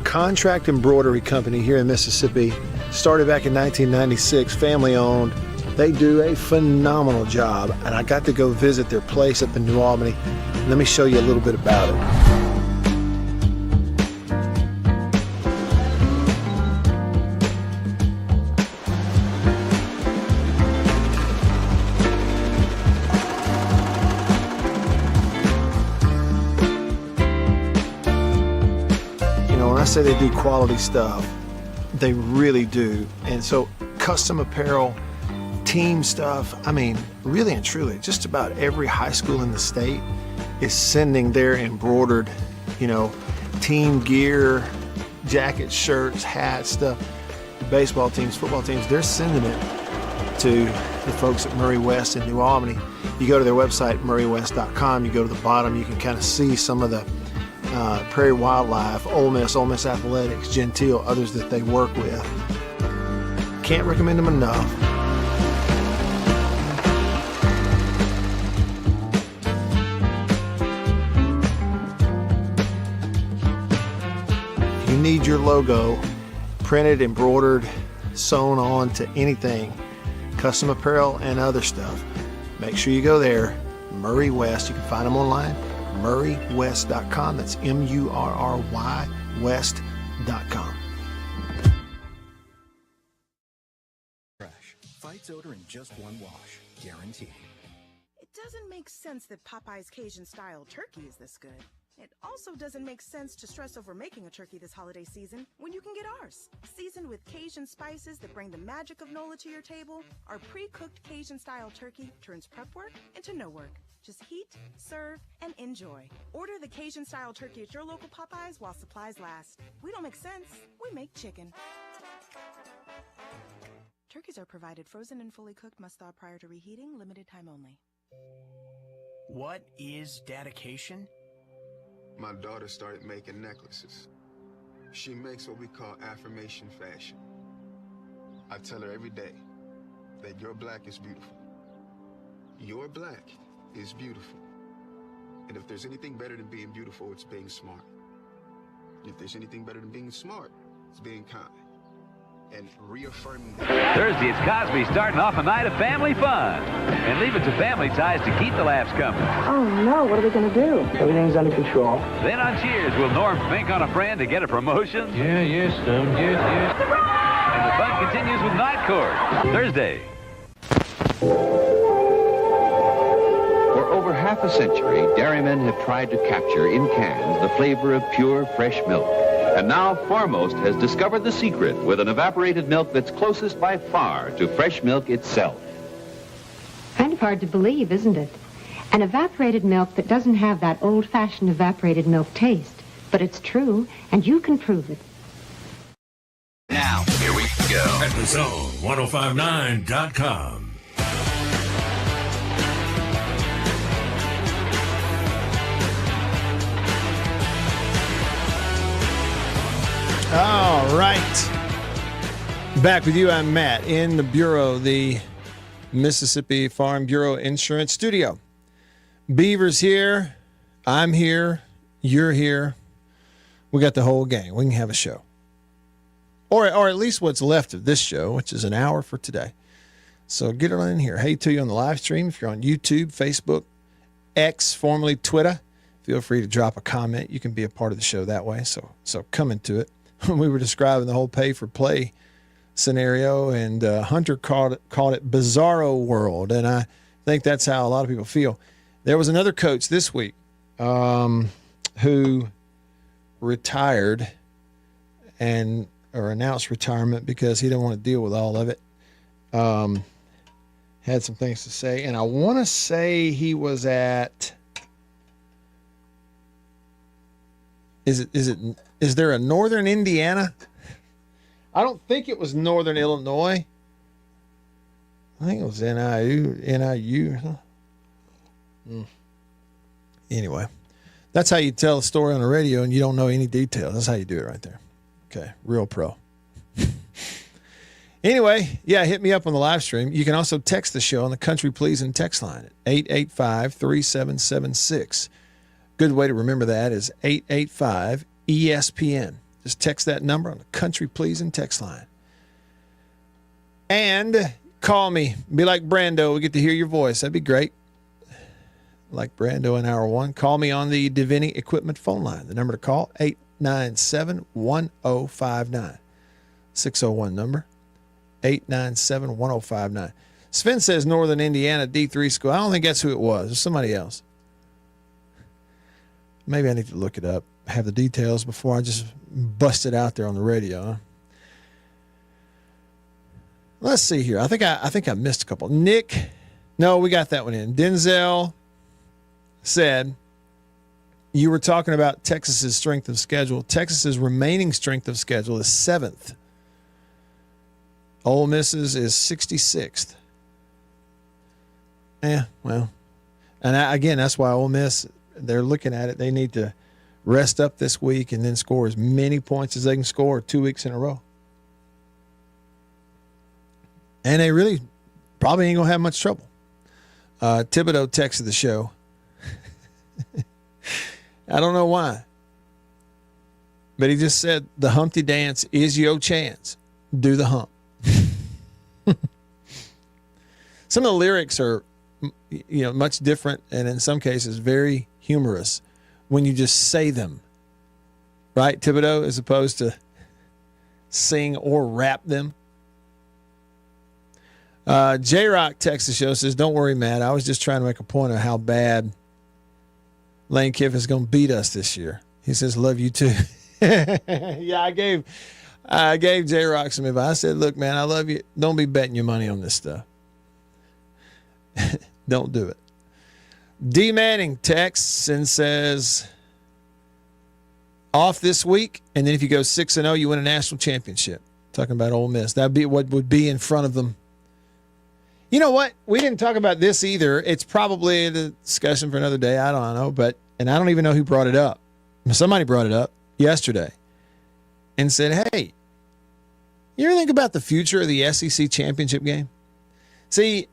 Contract embroidery company here in Mississippi. Started back in 1996, family owned. They do a phenomenal job, and I got to go visit their place up in New Albany. Let me show you a little bit about it. I say they do quality stuff. They really do. And so custom apparel, team stuff, really and truly, just about every high school in the state is sending their embroidered, team gear, jackets, shirts, hats, stuff. Baseball teams, football teams, they're sending it to the folks at Murray West in New Albany. You go to their website, MurrayWest.com, you go to the bottom, you can kind of see some of the Prairie Wildlife, Ole Miss Athletics, Gentile, others that they work with. Can't recommend them enough. If you need your logo printed, embroidered, sewn on to anything, custom apparel and other stuff, make sure you go there. Murray West, you can find them online. MurrayWest.com. That's MURRY West.com. Fights odor in just one wash, guaranteed. It doesn't make sense that Popeye's Cajun-style turkey is this good. It also doesn't make sense to stress over making a turkey this holiday season when you can get ours. Seasoned with Cajun spices that bring the magic of NOLA to your table, our pre-cooked Cajun-style turkey turns prep work into no work. Just heat, serve, and enjoy. Order the Cajun-style turkey at your local Popeyes while supplies last. We don't make sense, we make chicken. Turkeys are provided frozen and fully cooked, must thaw prior to reheating, limited time only. What is dedication? My daughter started making necklaces. She makes what we call affirmation fashion. I tell her every day that your black is beautiful. Your black is beautiful. And if there's anything better than being beautiful, it's being smart. If there's anything better than being smart, it's being kind. And reaffirming that. Thursday, it's Cosby starting off a night of family fun. And leave it to Family Ties to keep the laughs coming. Oh, no. What are we going to do? Everything's under control. Then on Cheers, will Norm fink on a friend to get a promotion? Yes. And the fun continues with Night Court. Thursday. For over half a century, dairymen have tried to capture in cans the flavor of pure, fresh milk. And now Foremost has discovered the secret with an evaporated milk that's closest by far to fresh milk itself. Kind of hard to believe, isn't it? An evaporated milk that doesn't have that old-fashioned evaporated milk taste. But it's true, and you can prove it. Now, here we go. At the Zone 1059.com. All right. Back with you. I'm Matt in the Bureau, the Mississippi Farm Bureau Insurance Studio. Beaver's here. I'm here. You're here. We got the whole gang. We can have a show. Or at least what's left of this show, which is an hour for today. So get it on in here. Hey to you on the live stream. If you're on YouTube, Facebook, X, formerly Twitter, feel free to drop a comment. You can be a part of the show that way. So come into it. We were describing the whole pay for play scenario, and Hunter called it bizarro world, and I think that's how a lot of people feel. There was another coach this week who retired or announced retirement because he didn't want to deal with all of it. Had some things to say, and I want to say he was at. Is there a Northern Indiana? I don't think it was Northern Illinois. I think it was NIU. Huh? Anyway, that's how you tell a story on the radio and you don't know any details. That's how you do it right there. Okay, real pro. Anyway, yeah, hit me up on the live stream. You can also text the show on the Country Pleasing text line at 885-3776. Good way to remember that is 885-ESPN. Just text that number on the Country Pleasing text line. And call me. Be like Brando. We get to hear your voice. That'd be great. Like Brando in hour one. Call me on the Davini Equipment phone line. The number to call, 897-1059. 601 number, 897-1059. Sven says Northern Indiana D3 school. I don't think that's who it was. It's somebody else. Maybe I need to look it up, have the details before I just bust it out there on the radio. Huh? Let's see here. I think I missed a couple. Nick, no, we got that one in. Denzel said you were talking about Texas's strength of schedule. Texas's remaining strength of schedule is 7th. Ole Miss's is 66th. Yeah, well, and again, that's why Ole Miss, they're looking at it. They need to rest up this week and then score as many points as they can score 2 weeks in a row. And they really probably ain't going to have much trouble. Thibodeau texted the show. I don't know why. But he just said, the Humpty Dance is your chance. Do the hump. Some of the lyrics are, much different, and in some cases very humorous when you just say them, right, Thibodeau, as opposed to sing or rap them. J-Rock texts the show, says, don't worry, Matt. I was just trying to make a point of how bad Lane Kiffin is going to beat us this year. He says, love you too. Yeah, I gave J-Rock some advice. I said, look, man, I love you. Don't be betting your money on this stuff. Don't do it. D. Manning texts and says, off this week, and then if you go 6-0, you win a national championship. Talking about Ole Miss. That'd be what would be in front of them. You know what? We didn't talk about this either. It's probably the discussion for another day. I don't know, and I don't even know who brought it up. Somebody brought it up yesterday and said, hey, you ever think about the future of the SEC championship game? See,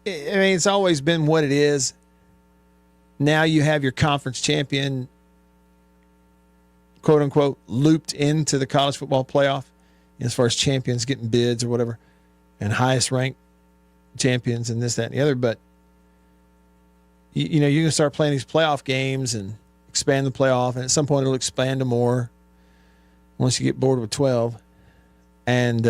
I mean, it's always been what it is. Now you have your conference champion, quote unquote, looped into the college football playoff as far as champions getting bids or whatever, and highest ranked champions and this, that, and the other. But, you know, you can start playing these playoff games and expand the playoff, and at some point it'll expand to more once you get bored with 12. And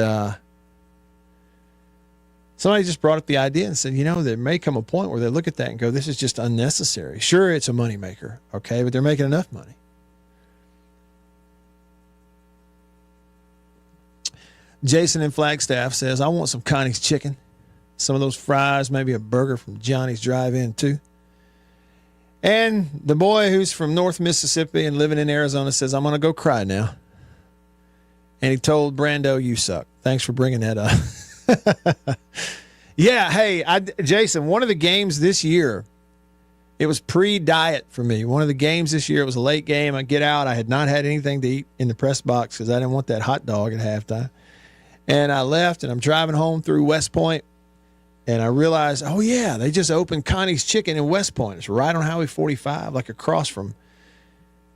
somebody just brought up the idea and said, you know, there may come a point where they look at that and go, this is just unnecessary. Sure, it's a moneymaker, okay, but they're making enough money. Jason in Flagstaff says, I want some Connie's chicken. some of those fries, maybe a burger from Johnny's Drive-In too. And the boy who's from North Mississippi and living in Arizona says, I'm going to go cry now. And he told Brando, you suck. Thanks for bringing that up. Yeah, hey, Jason, one of the games this year, it was pre-diet for me. One of the games this year, it was a late game. I get out. I had not had anything to eat in the press box because I didn't want that hot dog at halftime. And I left, and I'm driving home through West Point, and I realized, oh, yeah, they just opened Connie's Chicken in West Point. It's right on Highway 45, like across from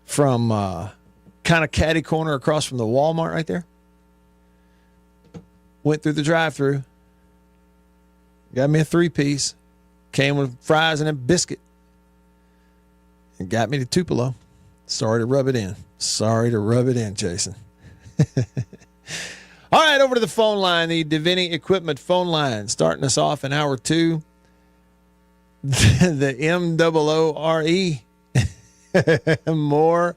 kind of catty corner across from the Walmart right there. Went through the drive-thru. Got me a 3-piece. Came with fries and a biscuit. And got me the Tupelo. Sorry to rub it in, Jason. All right, over to the phone line, the Davini Equipment phone line. Starting us off in hour 2. The MOORE. More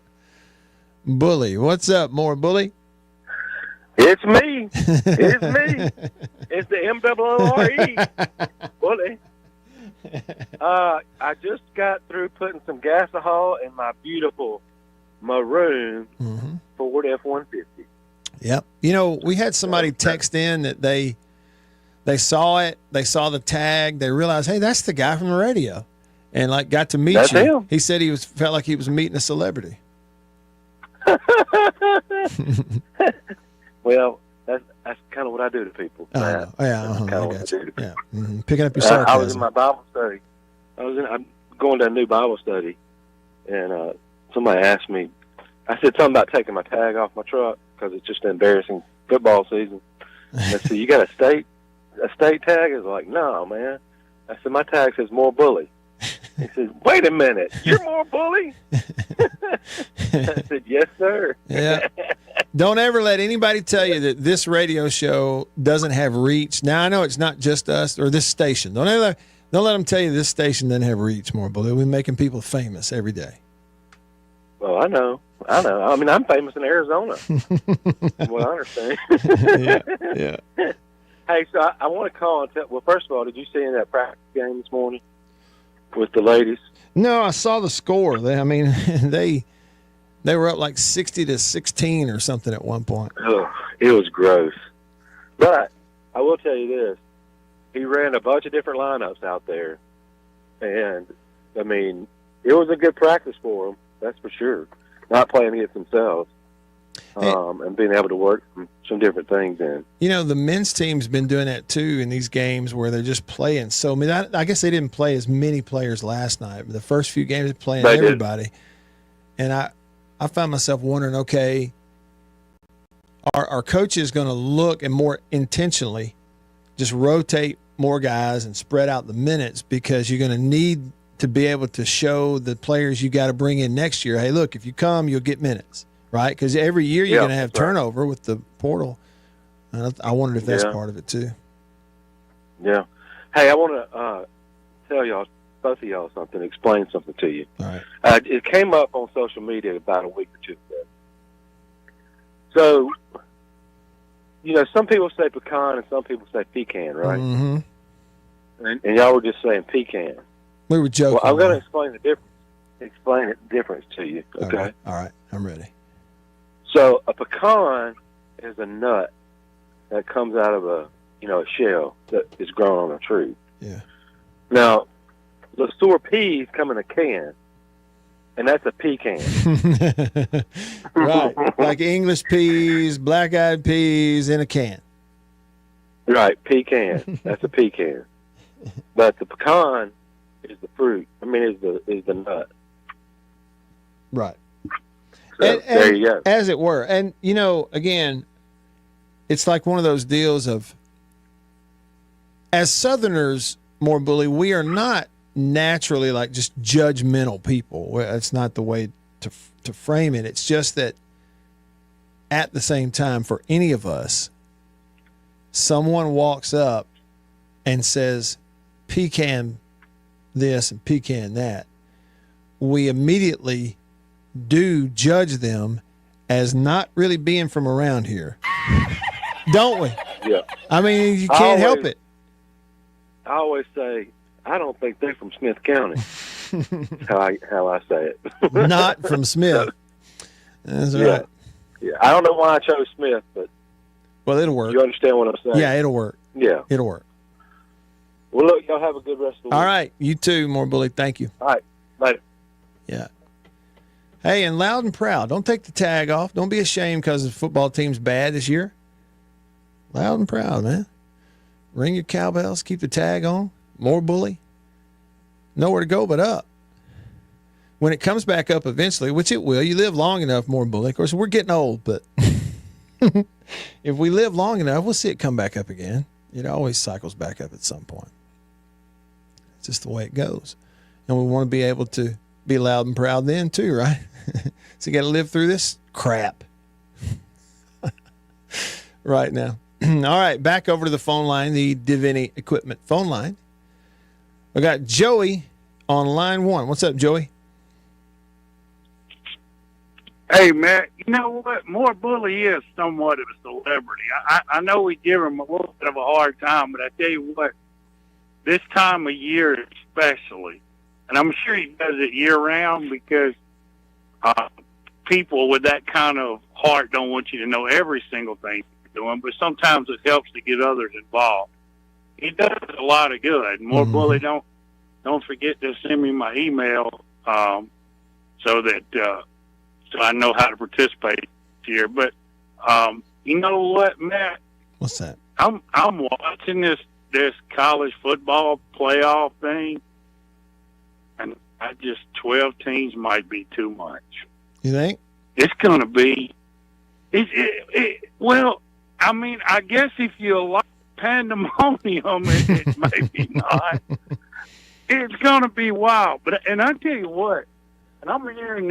Bully. What's up, More Bully? It's me. It's me. It's the MOORE. Bully. I just got through putting some gasohol in my beautiful maroon Ford F-150. Yep. You know, we had somebody text in that they saw it, they saw the tag, they realized, hey, that's the guy from the radio, and like got to meet That's you. him. He said felt like he was meeting a celebrity. Well, that's kind of what I do to people. Yeah, That's kind of what I do to people. Yeah. Picking up your sarcasm. I was in my Bible study. I'm going to a new Bible study, and somebody asked me. I said something about taking my tag off my truck because it's just an embarrassing football season. And they said, "You got a state tag?" I was like, "No, man." I said, "My tag says More Bully." He said, "Wait a minute, you're More Bully?" I said, "Yes, sir." Yeah. Don't ever let anybody tell you that this radio show doesn't have reach. Now, I know it's not just us or this station. Don't let them tell you this station doesn't have reach, More Bully. We're making people famous every day. Well, I know. I mean, I'm famous in Arizona. From what I understand. Yeah. Hey, so I want to call and tell. Well, first of all, did you see in that practice game this morning with the ladies? No, I saw the score. They were up like 60-16 or something at one point. Oh, it was gross. But I will tell you this: he ran a bunch of different lineups out there, and I mean, it was a good practice for them. That's for sure. Not playing against themselves, and being able to work some different things in. You know, the men's team's been doing that too in these games where they're just playing. So, I mean, I guess they didn't play as many players last night, but the first few games they're playing everybody. And I found myself wondering, okay, our coach is going to look and more intentionally just rotate more guys and spread out the minutes because you're going to need to be able to show the players you got to bring in next year, hey, look, if you come, you'll get minutes, right? Because every year you're going to have turnover with the portal. And I wondered if that's part of it too. Yeah. Hey, I want to tell y'all, both of y'all, something, explain something to you. All right. It came up on social media about a week or two ago. So, you know, some people say pecan and some people say pecan, right? Mm-hmm. And y'all were just saying pecan. We were joking. Well, I'm going to explain the difference to you, okay? All right. I'm ready. So a pecan is a nut that comes out of a shell that is grown on a tree. Yeah. Now, Lesueur peas come in a can, and that's a pecan. Right. Like English peas, black-eyed peas in a can. Right, pecan. That's a pecan. But the pecan is the fruit. I mean, is the nut. Right. So, and there you go. As it were. And, you know, again, it's like one of those deals of, as Southerners, More Bully, we are not naturally like just judgmental people. That's not the way to frame it. It's just that at the same time, for any of us, someone walks up and says, pecan this and pecan that, we immediately do judge them as not really being from around here. Don't we? Yeah. I mean, you can't help it. I always say, I don't think they're from Smith County. how I say it. Not from Smith. That's right. Yeah, I don't know why I chose Smith, but it'll work. You understand what I'm saying? Yeah, it'll work. Yeah, it'll work. Well, look, y'all have a good rest of the week. All right, you too, more bully. Thank you. All right, later. Yeah. Hey, and loud and proud. Don't take the tag off. Don't be ashamed because the football team's bad this year. Loud and proud, man. Ring your cowbells. Keep the tag on. More bully. Nowhere to go but up. When it comes back up eventually, which it will, you live long enough, more bully. Of course, we're getting old, but if we live long enough, we'll see it come back up again. It always cycles back up at some point. It's just the way it goes. And we want to be able to be loud and proud then too, right? So you got to live through this crap right now. All right, back over to the phone line, the Divinity Equipment phone line. I got Joey on line 1. What's up, Joey? Hey, Matt, you know what? More Bully is somewhat of a celebrity. I know we give him a little bit of a hard time, but I tell you what, this time of year especially, and I'm sure he does it year-round because people with that kind of heart don't want you to know every single thing you're doing, but sometimes it helps to get others involved. He does a lot of good. More Bully, don't forget to send me my email so that so I know how to participate here. But you know what, Matt? What's that? I'm watching this college football playoff thing, and 12 teams might be too much. You think? It's going to be. Well, I mean, I guess if you like pandemonium, it maybe not. It's going to be wild. And I tell you what, and I'm hearing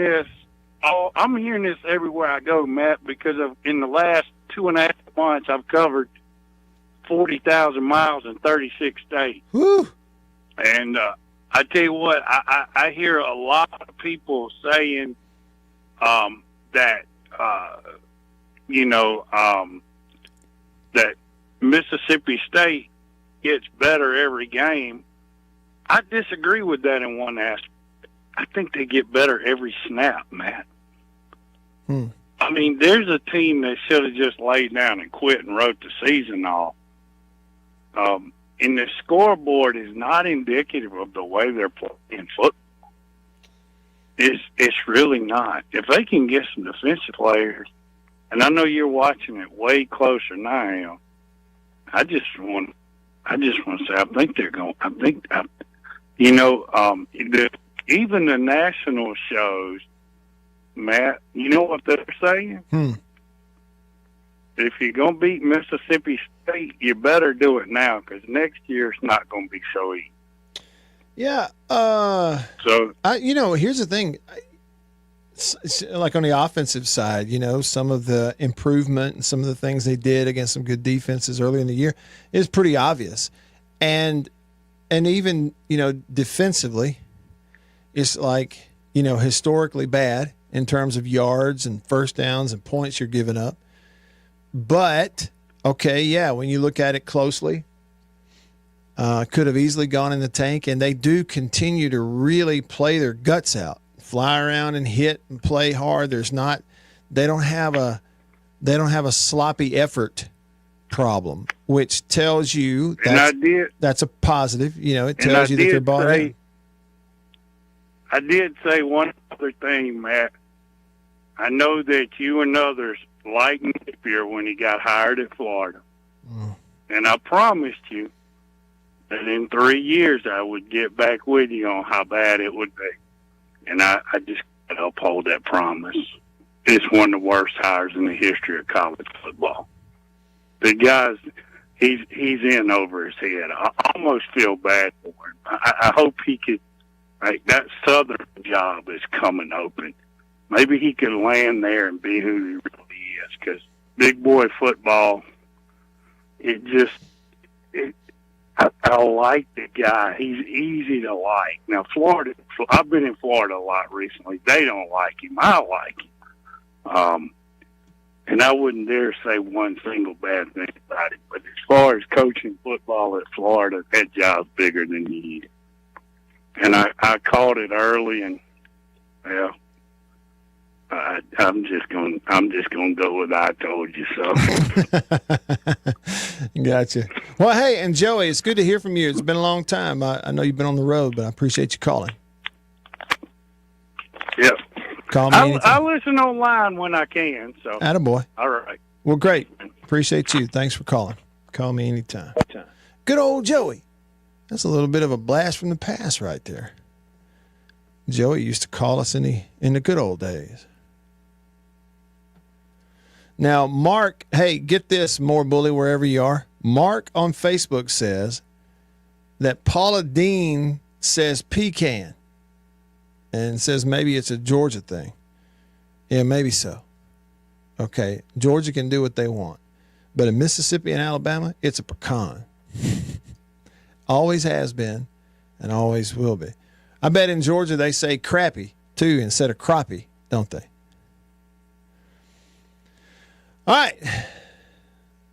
this everywhere I go, Matt, because in the last 2.5 months, I've covered 40,000 miles in 36 states. Woo. And I tell you what, I hear a lot of people saying that that Mississippi State gets better every game. I disagree with that in one aspect. I think they get better every snap, Matt. I mean, there's a team that should have just laid down and quit and wrote the season off. And the scoreboard is not indicative of the way they're playing football. It's really not. If they can get some defensive players, and I know you're watching it way closer than I am, I just want to say I think they're going. Even the national shows, Matt, you know what they're saying? If you're going to beat Mississippi State, you better do it now because next year it's not going to be so easy. Yeah. So here's the thing. Like on the offensive side, some of the improvement and some of the things they did against some good defenses early in the year is pretty obvious. And even, defensively, it's like, historically bad in terms of yards and first downs and points you're giving up. But, okay, yeah, when you look at it closely, could have easily gone in the tank, and they do continue to really play their guts out, fly around and hit and play hard. They don't have a sloppy effort problem, which tells you that's a positive. It tells you that they're bought in. I did say one other thing, Matt. I know that you and others liked Napier when he got hired at Florida. And I promised you that in 3 years I would get back with you on how bad it would be. And I just got to uphold that promise. It's one of the worst hires in the history of college football. The guy's, he's in over his head. I almost feel bad for him. I hope he could, that Southern job is coming open. Maybe he could land there and be who he really is, because big boy football, I like the guy. He's easy to like. Now, Florida, I've been in Florida a lot recently. They don't like him. I like him. And I wouldn't dare say one single bad thing about him, but his far as coaching football at Florida, that job's bigger than you. And I caught it early, and well, I'm just gonna go with I told you so. Gotcha. Well, hey, and Joey, it's good to hear from you. It's been a long time. I know you've been on the road, but I appreciate you calling. Yep. Call me anytime. I listen online when I can. So. Attaboy. All right. Well, great. Appreciate you. Thanks for calling. Call me anytime. Good old Joey. That's a little bit of a blast from the past right there. Joey used to call us in the good old days. Now, Mark, hey, get this, more bully wherever you are. Mark on Facebook says that Paula Dean says pecan and says maybe it's a Georgia thing. Yeah, maybe so. Okay, Georgia can do what they want. But in Mississippi and Alabama, it's a pecan. Always has been and always will be. I bet in Georgia they say crappy, too, instead of crappie, don't they? All right.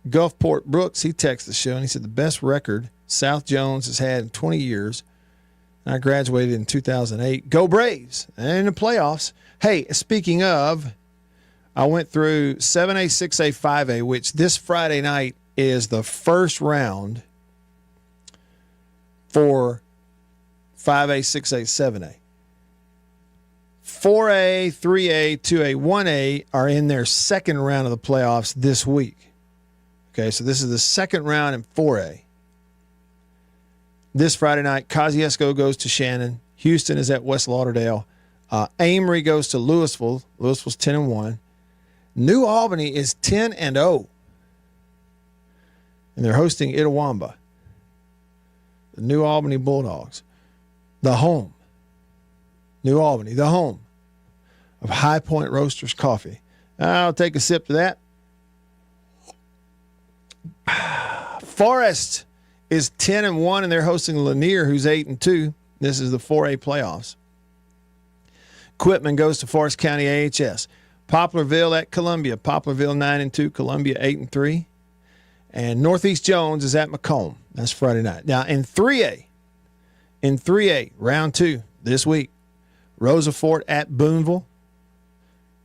Gulfport Brooks, he texted the show, and he said the best record South Jones has had in 20 years. I graduated in 2008. Go Braves. And in the playoffs. Hey, speaking of, I went through 7A, 6A, 5A, which this Friday night is the first round for 5A, 6A, 7A. 4A, 3A, 2A, 1A are in their second round of the playoffs this week. Okay, so this is the second round in 4A. This Friday night, Kosciuszko goes to Shannon. Houston is at West Lauderdale. Amory goes to Louisville. Louisville's 10-1. New Albany is 10-0. And they're hosting Itawamba. The New Albany Bulldogs. The home. New Albany, the home of High Point Roasters coffee. I'll take a sip to that. Forest is 10-1, and they're hosting Lanier, who's 8-2. This is the 4A playoffs. Quitman goes to Forest County AHS. Poplarville at Columbia. Poplarville 9-2. Columbia 8-3. And Northeast Jones is at Macomb. That's Friday night. Now in 3A, round 2 this week. Rosa Fort at Boonville.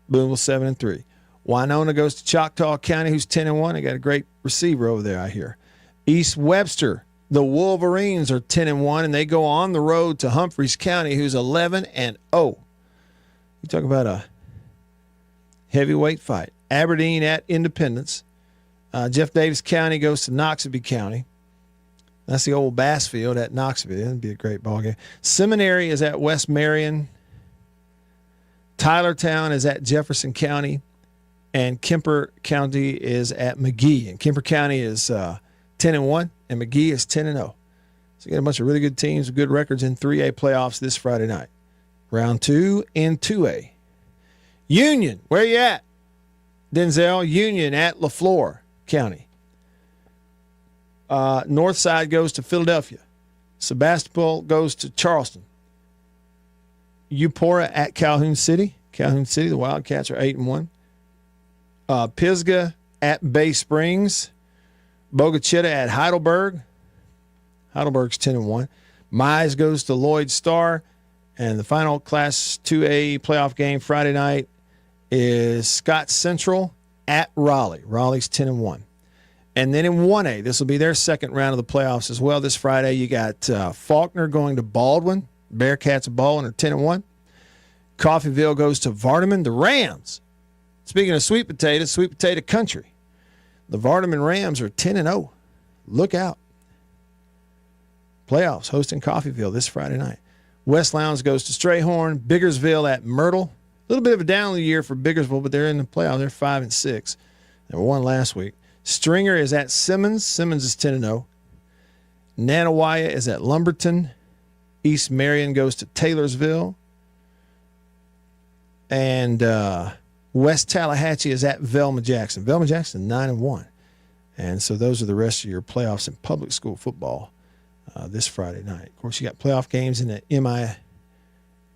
Boonville 7-3. Winona goes to Choctaw County, who's 10-1. They got a great receiver over there, I hear. East Webster, the Wolverines are 10-1, and they go on the road to Humphreys County, who's 11-0. You talk about a heavyweight fight. Aberdeen at Independence. Jeff Davis County goes to Noxubee County. That's the old Bassfield at Noxubee. That'd be a great ball game. Seminary is at West Marion. Tylertown is at Jefferson County. And Kemper County is at McGee. And Kemper County is 10-1, and McGee is 10-0. So you got a bunch of really good teams with good records in 3A playoffs this Friday night. Round 2 in 2A. Union, where you at? Denzel, Union at LaFleur County. North Side goes to Philadelphia. Sebastopol goes to Charleston. Eupora at Calhoun City. Calhoun City, the Wildcats are 8-1. Pisgah at Bay Springs. Bogachita at Heidelberg. Heidelberg's 10-1. Mize goes to Lloyd Star. And the final Class 2A playoff game Friday night is Scott Central at Raleigh. Raleigh's 10-1. And then in 1A, this will be their second round of the playoffs as well. This Friday, you got Faulkner going to Baldwin. Bearcats of Baldwin are 10-1. Coffeyville goes to Vardaman. The Rams. Speaking of sweet potato country. The Vardaman Rams are 10-0. Look out. Playoffs hosting Coffeyville this Friday night. West Lowndes goes to Strayhorn. Biggersville at Myrtle. A little bit of a down year for Biggersville, but they're in the playoffs. They're 5-6. They won last week. Stringer is at Simmons. Simmons is 10-0. Nanawaya is at Lumberton. East Marion goes to Taylorsville. And West Tallahatchie is at Velma Jackson. Velma Jackson 9-1. And so those are the rest of your playoffs in public school football this Friday night. Of course, you got playoff games in the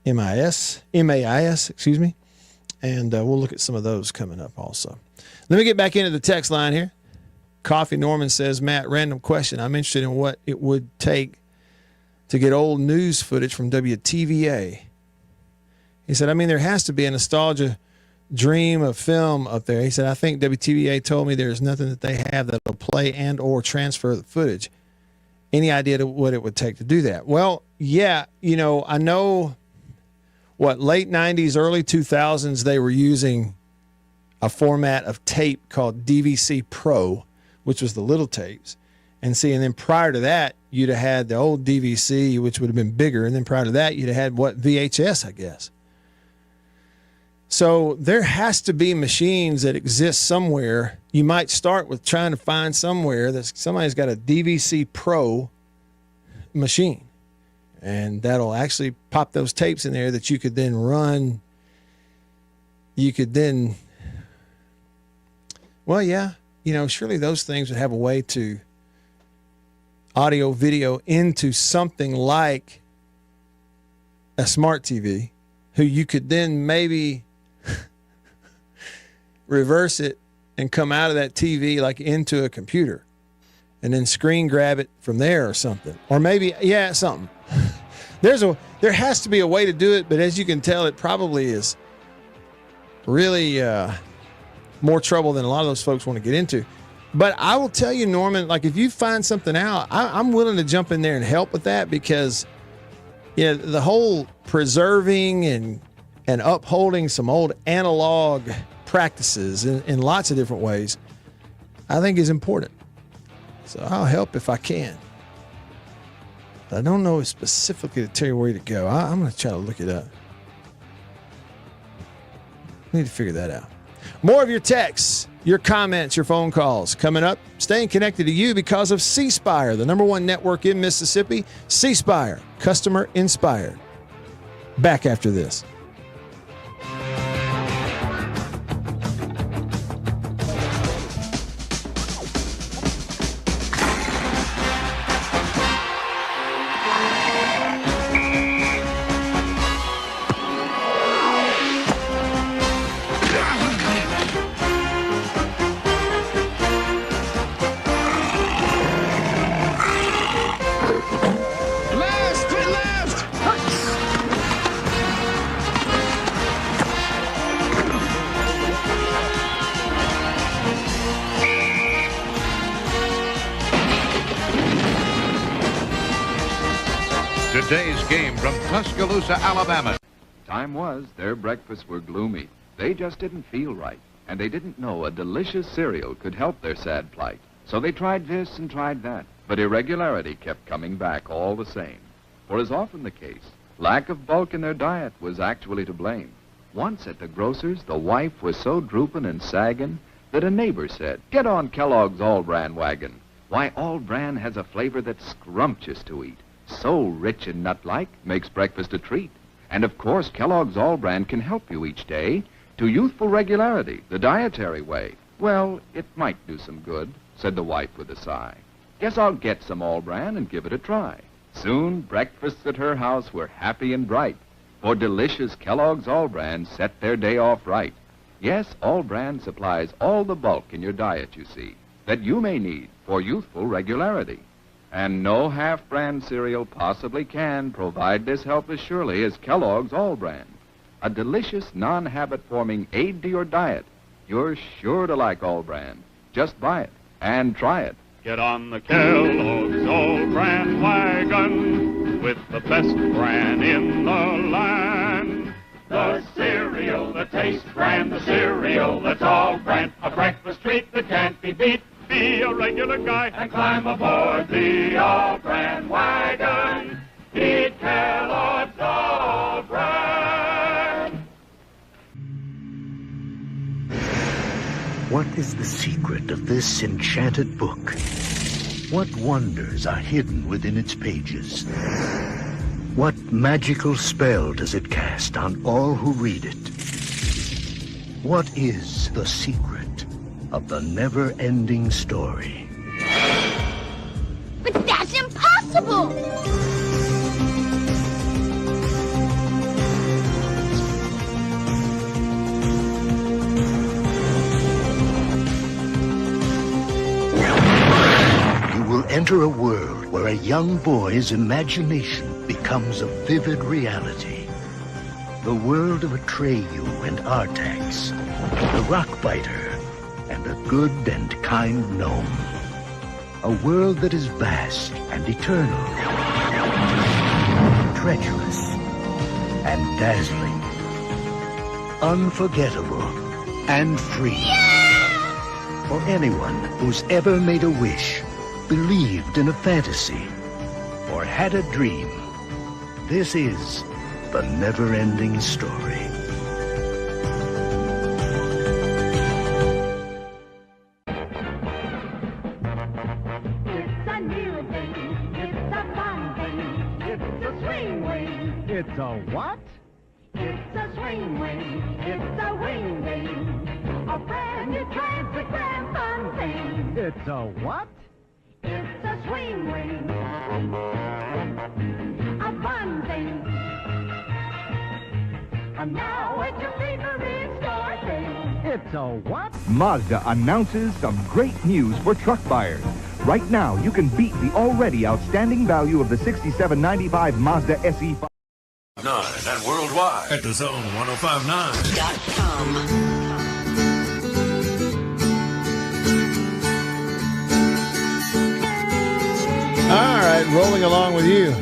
MAIS, and we'll look at some of those coming up also. Let me get back into the text line here. Coffee Norman says, Matt, random question. I'm interested in what it would take to get old news footage from WTVA. He said, I mean, there has to be a nostalgia dream of film up there. He said, I think WTVA told me there's nothing that they have that'll play and or transfer the footage. Any idea to what it would take to do that? Well, yeah, you know, I know late 90s, early 2000s, they were using a format of tape called DVC Pro, which was the little tapes. And then prior to that, you'd have had the old DVC, which would have been bigger. And then prior to that, you'd have had VHS, I guess. So there has to be machines that exist somewhere. You might start with trying to find somewhere that somebody's got a DVC Pro machine. And that'll actually pop those tapes in there that you could then run. You could then, well, yeah, you know, surely those things would have a way to audio video into something like a smart TV, who you could then maybe reverse it and come out of that TV like into a computer and then screen grab it from there or something. Or maybe, yeah, something. There has to be a way to do it, but as you can tell, it probably is really more trouble than a lot of those folks want to get into. But I will tell you, Norman, like if you find something out, I'm willing to jump in there and help with that, because the whole preserving and upholding some old analog practices in lots of different ways, I think is important. So I'll help if I can. I don't know specifically to tell you where to go. I'm going to try to look it up. I need to figure that out. More of your texts, your comments, your phone calls coming up. Staying connected to you because of C Spire, the #1 network in Mississippi. C Spire, customer inspired. Back after this. Today's game from Tuscaloosa, Alabama. Time was their breakfasts were gloomy. They just didn't feel right, and they didn't know a delicious cereal could help their sad plight. So they tried this and tried that, but irregularity kept coming back all the same. For as often the case, lack of bulk in their diet was actually to blame. Once at the grocer's, the wife was so drooping and sagging that a neighbor said, "Get on Kellogg's All-Bran wagon. Why, All-Bran has a flavor that's scrumptious to eat. So rich and nut-like, makes breakfast a treat. And of course, Kellogg's All-Bran can help you each day to youthful regularity, the dietary way." "Well, it might do some good," said the wife with a sigh. "Guess I'll get some All-Bran and give it a try." Soon, breakfasts at her house were happy and bright, for delicious Kellogg's All-Bran set their day off right. Yes, All-Bran supplies all the bulk in your diet, you see, that you may need for youthful regularity. And no half-brand cereal possibly can provide this help as surely as Kellogg's All-Bran. A delicious, non-habit-forming aid to your diet. You're sure to like All-Bran. Just buy it and try it. Get on the Kellogg's All-Bran wagon with the best bran in the land. The cereal that tastes grand, the cereal that's All-Bran, a breakfast treat that can't be beat. Be a regular guy and climb aboard the All-Bran wagon. Eat Kellogg's All-Bran. What is the secret of this enchanted book? What wonders are hidden within its pages? What magical spell does it cast on all who read it? What is the secret of the never-ending story? But that's impossible! enter a world where a young boy's imagination becomes a vivid reality. The world of Atreyu and Artax, the Rockbiter, and a good and kind gnome. A world that is vast and eternal, treacherous and dazzling, unforgettable and free. For anyone who's ever made a wish, believed in a fantasy, or had a dream, this is the never-ending story. It's a new thing. It's a fun thing. It's a swing wing. It's a what? It's a swing wing. It's a wing wing. A brand new transgram fun thing. It's a what? It's a swing wing. A fun thing. And now it's your favorite store thing. It's a what? Mazda announces some great news for truck buyers. Right now, you can beat the already outstanding value of the '67-95 Mazda SE5. 9 and worldwide at the Zone 1059.com. All right, rolling along with you.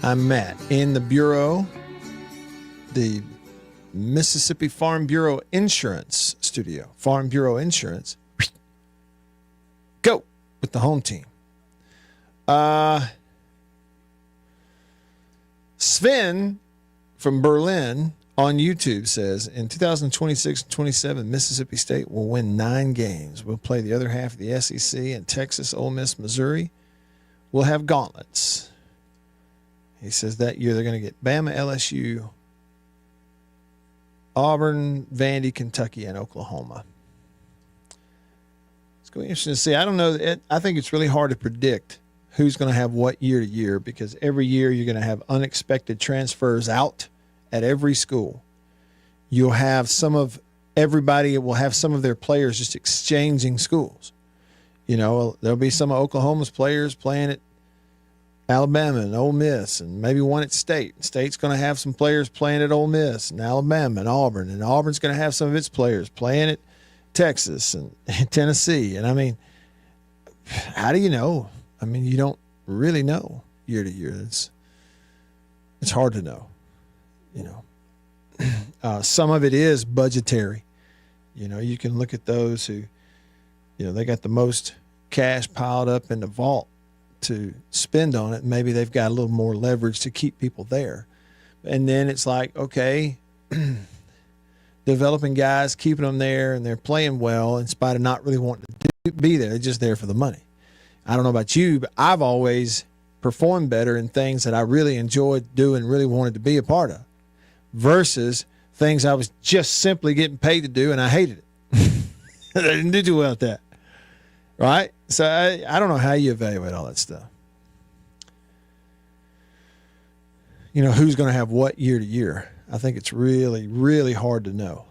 I'm Matt in the Bureau, the Mississippi Farm Bureau Insurance Studio. Farm Bureau Insurance. Go with the home team. Sven from Berlin on YouTube says, in 2026-27, Mississippi State will win 9 games. We'll play the other half of the SEC, and Texas, Ole Miss, Missouri will have gauntlets. He says that year they're going to get Bama, LSU, Auburn, Vandy, Kentucky, and Oklahoma. It's going to be interesting to see. I don't know. I think it's really hard to predict who's going to have what year to year, because every year you're going to have unexpected transfers out at every school. You'll have everybody will have some of their players just exchanging schools. You know, there'll be some of Oklahoma's players playing at Alabama and Ole Miss, and maybe one at State. State's going to have some players playing at Ole Miss and Alabama and Auburn's going to have some of its players playing at Texas and Tennessee. And I mean, how do you know? I mean, you don't really know year to year. It's hard to know, you know. Some of it is budgetary. You know, you can look at those who, you know, they got the most cash piled up in the vault to spend on it. Maybe they've got a little more leverage to keep people there. And then it's like, okay, developing guys, keeping them there, and they're playing well in spite of not really wanting to be there. They're just there for the money. I don't know about you, but I've always performed better in things that I really enjoyed doing, really wanted to be a part of, versus things I was just simply getting paid to do and I hated it. I didn't do too well at that. Right? So I don't know how you evaluate all that stuff. You know, who's going to have what year to year? I think it's really, really hard to know.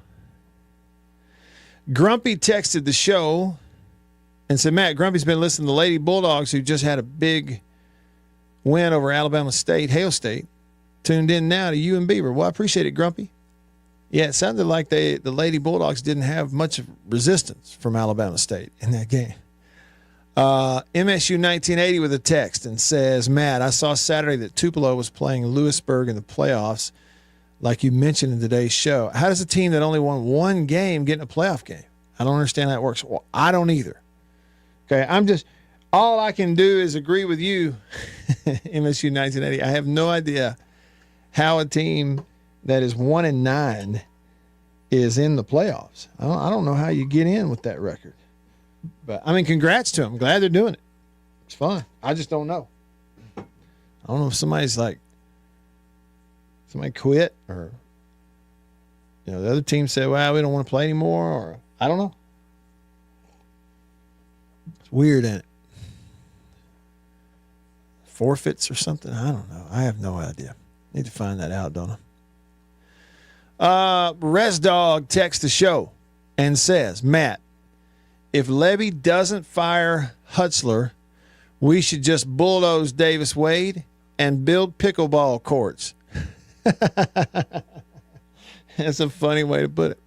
Grumpy texted the show and said, Matt, Grumpy's been listening to the Lady Bulldogs, who just had a big win over Alabama State, Hail State. Tuned in now to you and Beaver. Well, I appreciate it, Grumpy. Yeah, it sounded like the Lady Bulldogs didn't have much of resistance from Alabama State in that game. MSU 1980 with a text and says, Matt, I saw Saturday that Tupelo was playing Lewisburg in the playoffs, like you mentioned in today's show. How does a team that only won one game get in a playoff game? I don't understand how it works. Well, I don't either. Okay, all I can do is agree with you, MSU 1980. I have no idea how a team that is 1-9 is in the playoffs. I don't know how you get in with that record. But, I mean, congrats to them. I'm glad they're doing it. It's fun. I just don't know. I don't know if somebody quit, or, you know, the other team said, well, we don't want to play anymore, or I don't know. It's weird, isn't it? Forfeits or something? I don't know. I have no idea. Need to find that out, don't I? Res Dog texts the show and says, Matt, if Levy doesn't fire Hutzler, we should just bulldoze Davis Wade and build pickleball courts. That's a funny way to put it.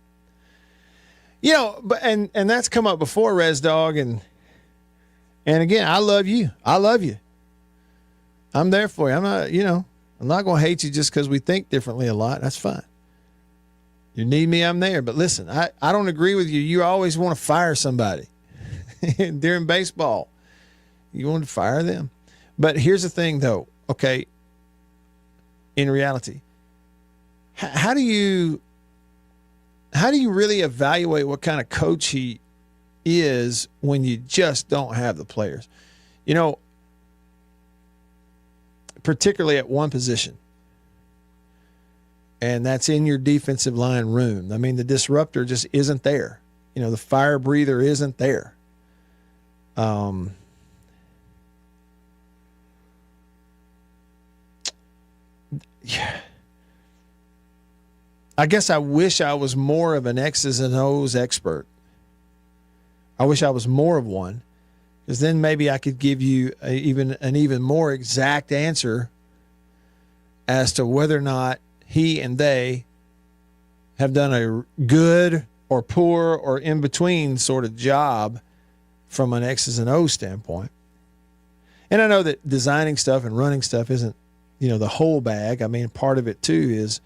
You know, but and that's come up before, Res Dog, and again, I love you. I love you. I'm there for you. I'm not going to hate you just because we think differently a lot. That's fine. You need me, I'm there. But listen, I don't agree with you. You always want to fire somebody during baseball. You want to fire them. But here's the thing, though. Okay, in reality, how do you really evaluate what kind of coach he is when you just don't have the players? You know, particularly at one position, and that's in your defensive line room. I mean, the disruptor just isn't there. You know, the fire breather isn't there. Yeah. I guess I wish I was more of an X's and O's expert. I wish I was more of one, because then maybe I could give you an even more exact answer as to whether or not he and they have done a good or poor or in between sort of job from an X's and O's standpoint. And I know that designing stuff and running stuff isn't, the whole bag. I mean, part of it too is,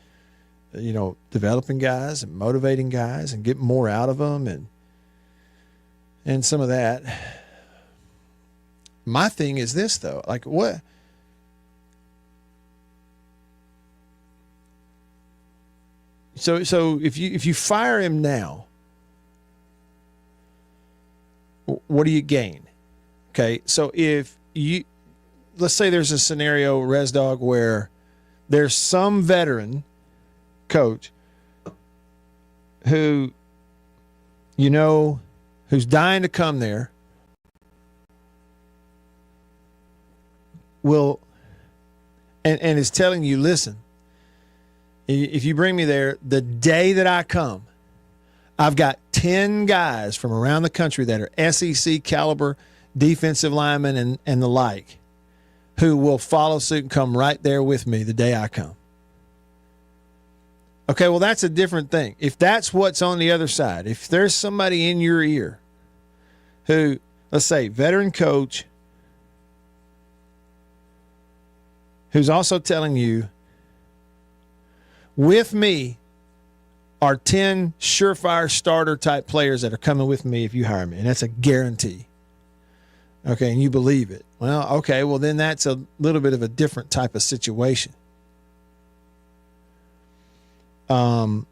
developing guys and motivating guys and getting more out of them and some of that. My thing is this, though, like what? So if you fire him now, what do you gain? Okay, so let's say there's a scenario, Res Dog, where there's some veteran coach who, who's dying to come there, and is telling you, listen, if you bring me there, the day that I come, I've got 10 guys from around the country that are SEC caliber defensive linemen and the like, who will follow suit and come right there with me the day I come. Okay, well, that's a different thing. If that's what's on the other side, if there's somebody in your ear who, let's say, veteran coach, who's also telling you, with me are 10 surefire starter type players that are coming with me if you hire me, and that's a guarantee. Okay, and you believe it. Well, okay, well, then that's a little bit of a different type of situation. But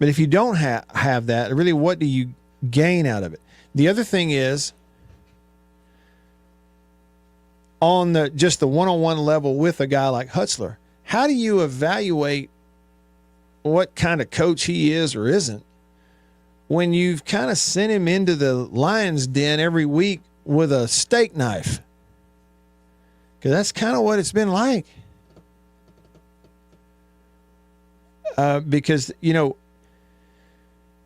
if you don't have that, really, what do you gain out of it? The other thing is, on just the one-on-one level with a guy like Hutzler, how do you evaluate what kind of coach he is or isn't when you've kind of sent him into the lion's den every week with a steak knife? Because that's kind of what it's been like. Because,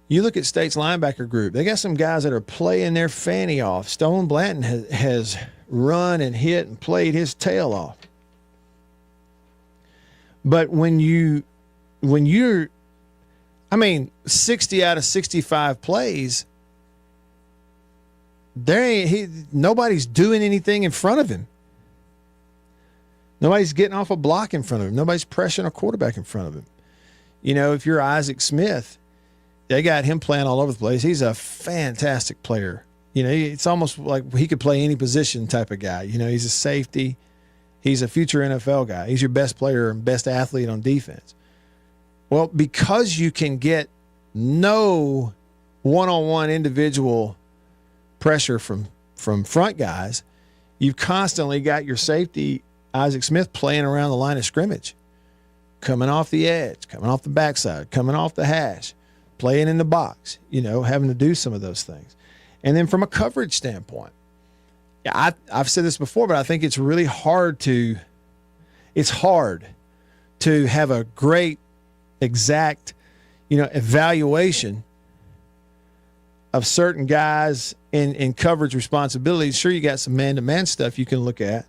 you look at State's linebacker group, they got some guys that are playing their fanny off. Stone Blanton has run and hit and played his tail off. But when you're 60 out of 65 plays, nobody's doing anything in front of him. Nobody's getting off a block in front of him. Nobody's pressuring a quarterback in front of him. If you're Isaac Smith, they got him playing all over the place. He's a fantastic player. It's almost like he could play any position type of guy. He's a safety. He's a future NFL guy. He's your best player and best athlete on defense. Well, because you can get no one-on-one individual pressure from front guys, you've constantly got your safety, Isaac Smith, playing around the line of scrimmage, coming off the edge, coming off the backside, coming off the hash, playing in the box, having to do some of those things. And then from a coverage standpoint, I've said this before, but I think it's really hard to have a great, exact, evaluation of certain guys in coverage responsibilities. Sure, you got some man-to-man stuff you can look at,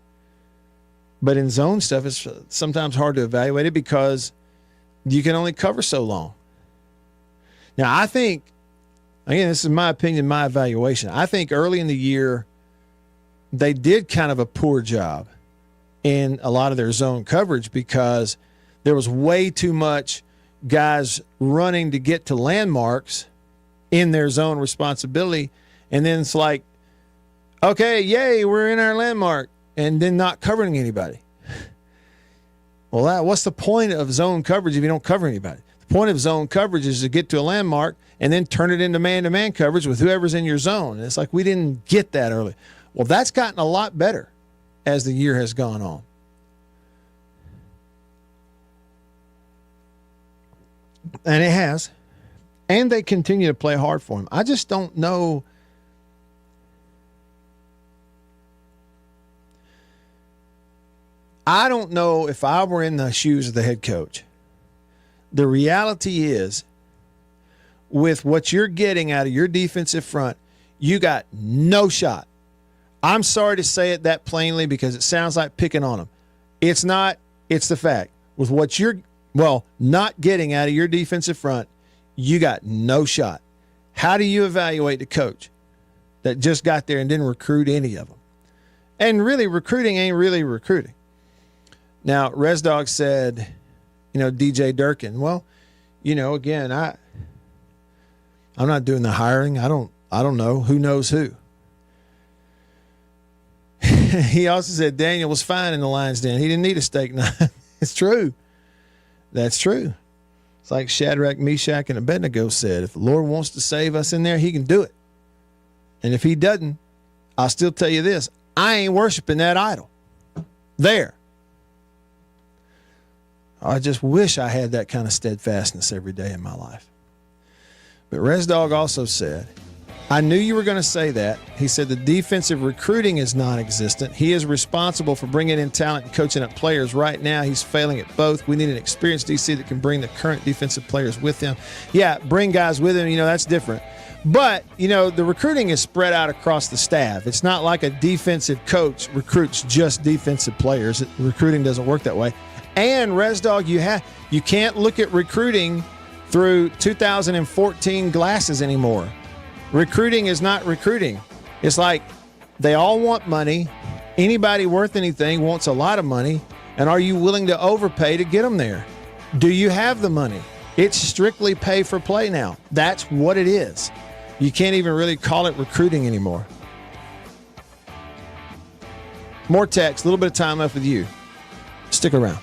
but in zone stuff, it's sometimes hard to evaluate it because you can only cover so long. Now, I think, again, this is my opinion, my evaluation. I think early in the year, they did kind of a poor job in a lot of their zone coverage because there was way too much guys running to get to landmarks in their zone responsibility. And then it's like, okay, yay, we're in our landmark, and then not covering anybody. Well, what's the point of zone coverage if you don't cover anybody? The point of zone coverage is to get to a landmark and then turn it into man-to-man coverage with whoever's in your zone. And it's like we didn't get that early. Well, that's gotten a lot better as the year has gone on. And it has. And they continue to play hard for him. I just don't know. I don't know if I were in the shoes of the head coach. The reality is, with what you're getting out of your defensive front, you got no shot. I'm sorry to say it that plainly because it sounds like picking on them. It's not. It's the fact. With what you're, not getting out of your defensive front, you got no shot. How do you evaluate the coach that just got there and didn't recruit any of them? And really, recruiting ain't really recruiting. Now, ResDog said, DJ Durkin. Well, again, I'm not doing the hiring. I don't know. Who knows who? He also said Daniel was fine in the lion's den. He didn't need a steak knife. It's true. That's true. It's like Shadrach, Meshach, and Abednego said, if the Lord wants to save us in there, he can do it. And if he doesn't, I'll still tell you this. I ain't worshiping that idol. There. I just wish I had that kind of steadfastness every day in my life. But ResDog also said, I knew you were going to say that. He said the defensive recruiting is non-existent. He is responsible for bringing in talent and coaching up players. Right now, he's failing at both. We need an experienced DC that can bring the current defensive players with him. Yeah, bring guys with him. That's different. But, the recruiting is spread out across the staff. It's not like a defensive coach recruits just defensive players. Recruiting doesn't work that way. And, ResDog, you can't look at recruiting through 2014 glasses anymore. Recruiting is not recruiting. It's like they all want money. Anybody worth anything wants a lot of money. And are you willing to overpay to get them there? Do you have the money? It's strictly pay for play now. That's what it is. You can't even really call it recruiting anymore. More text, a little bit of time left with you. Stick around.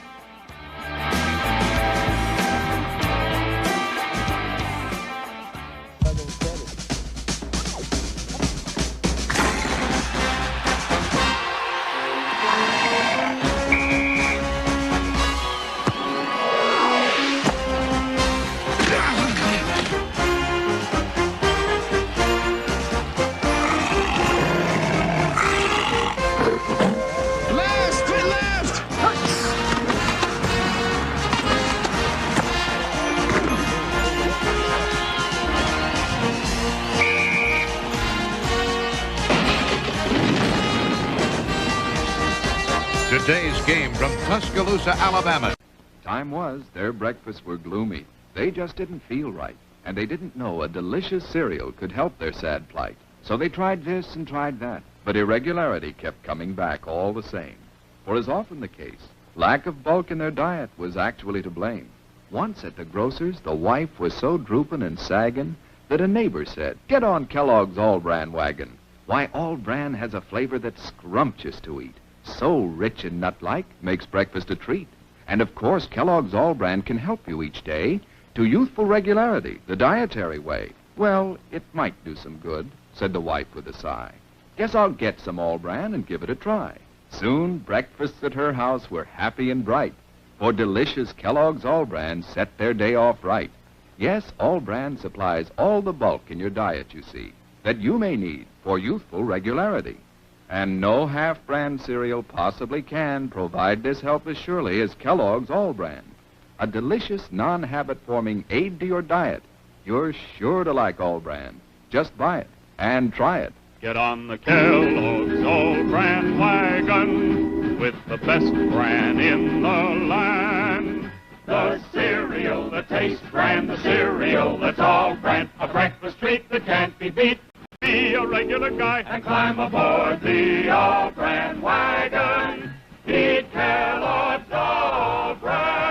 Today's game from Tuscaloosa, Alabama. Time was their breakfasts were gloomy. They just didn't feel right, and they didn't know a delicious cereal could help their sad plight. So they tried this and tried that, but irregularity kept coming back all the same. For as often the case, lack of bulk in their diet was actually to blame. Once at the grocer's, the wife was so drooping and sagging that a neighbor said, "Get on Kellogg's All-Bran wagon. Why, All-Bran has a flavor that's scrumptious to eat. So rich and nut-like, makes breakfast a treat. And of course, Kellogg's All-Bran can help you each day to youthful regularity, the dietary way." "Well, it might do some good," said the wife with a sigh. "Guess I'll get some All-Bran and give it a try." Soon, breakfasts at her house were happy and bright, for delicious Kellogg's All-Bran set their day off right. Yes, All-Bran supplies all the bulk in your diet, you see, that you may need for youthful regularity. And no half-brand cereal possibly can provide this help as surely as Kellogg's All-Bran. a delicious, non-habit-forming aid to your diet. You're sure to like All Bran. Just buy it and try it. Get on the Kellogg's All-Bran wagon with the best bran in the land. The cereal that tastes bran, the cereal that's all bran, a breakfast treat that can't be beat. Be a regular guy and climb aboard the All-Bran wagon. Eat Kellogg's All-Bran.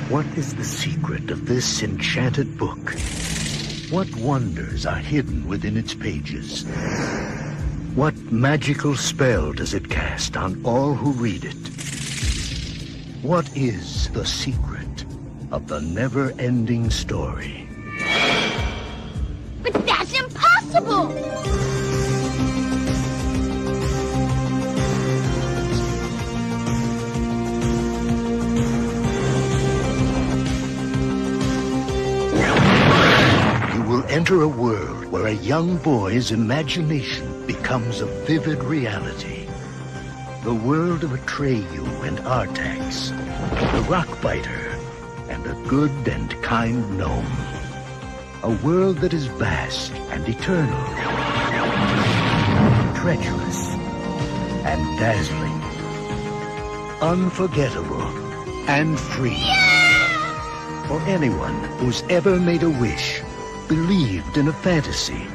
What is the secret of this enchanted book? What wonders are hidden within its pages? What magical spell does it cast on all who read it? What is the secret of the never-ending story? But that's impossible! You will enter a world where a young boy's imagination becomes a vivid reality. The world of Atreyu and Artax, the Rockbiter, and a good and kind gnome. A world that is vast and eternal, treacherous and dazzling, unforgettable and free. Yeah! For anyone who's ever made a wish, believed in a fantasy,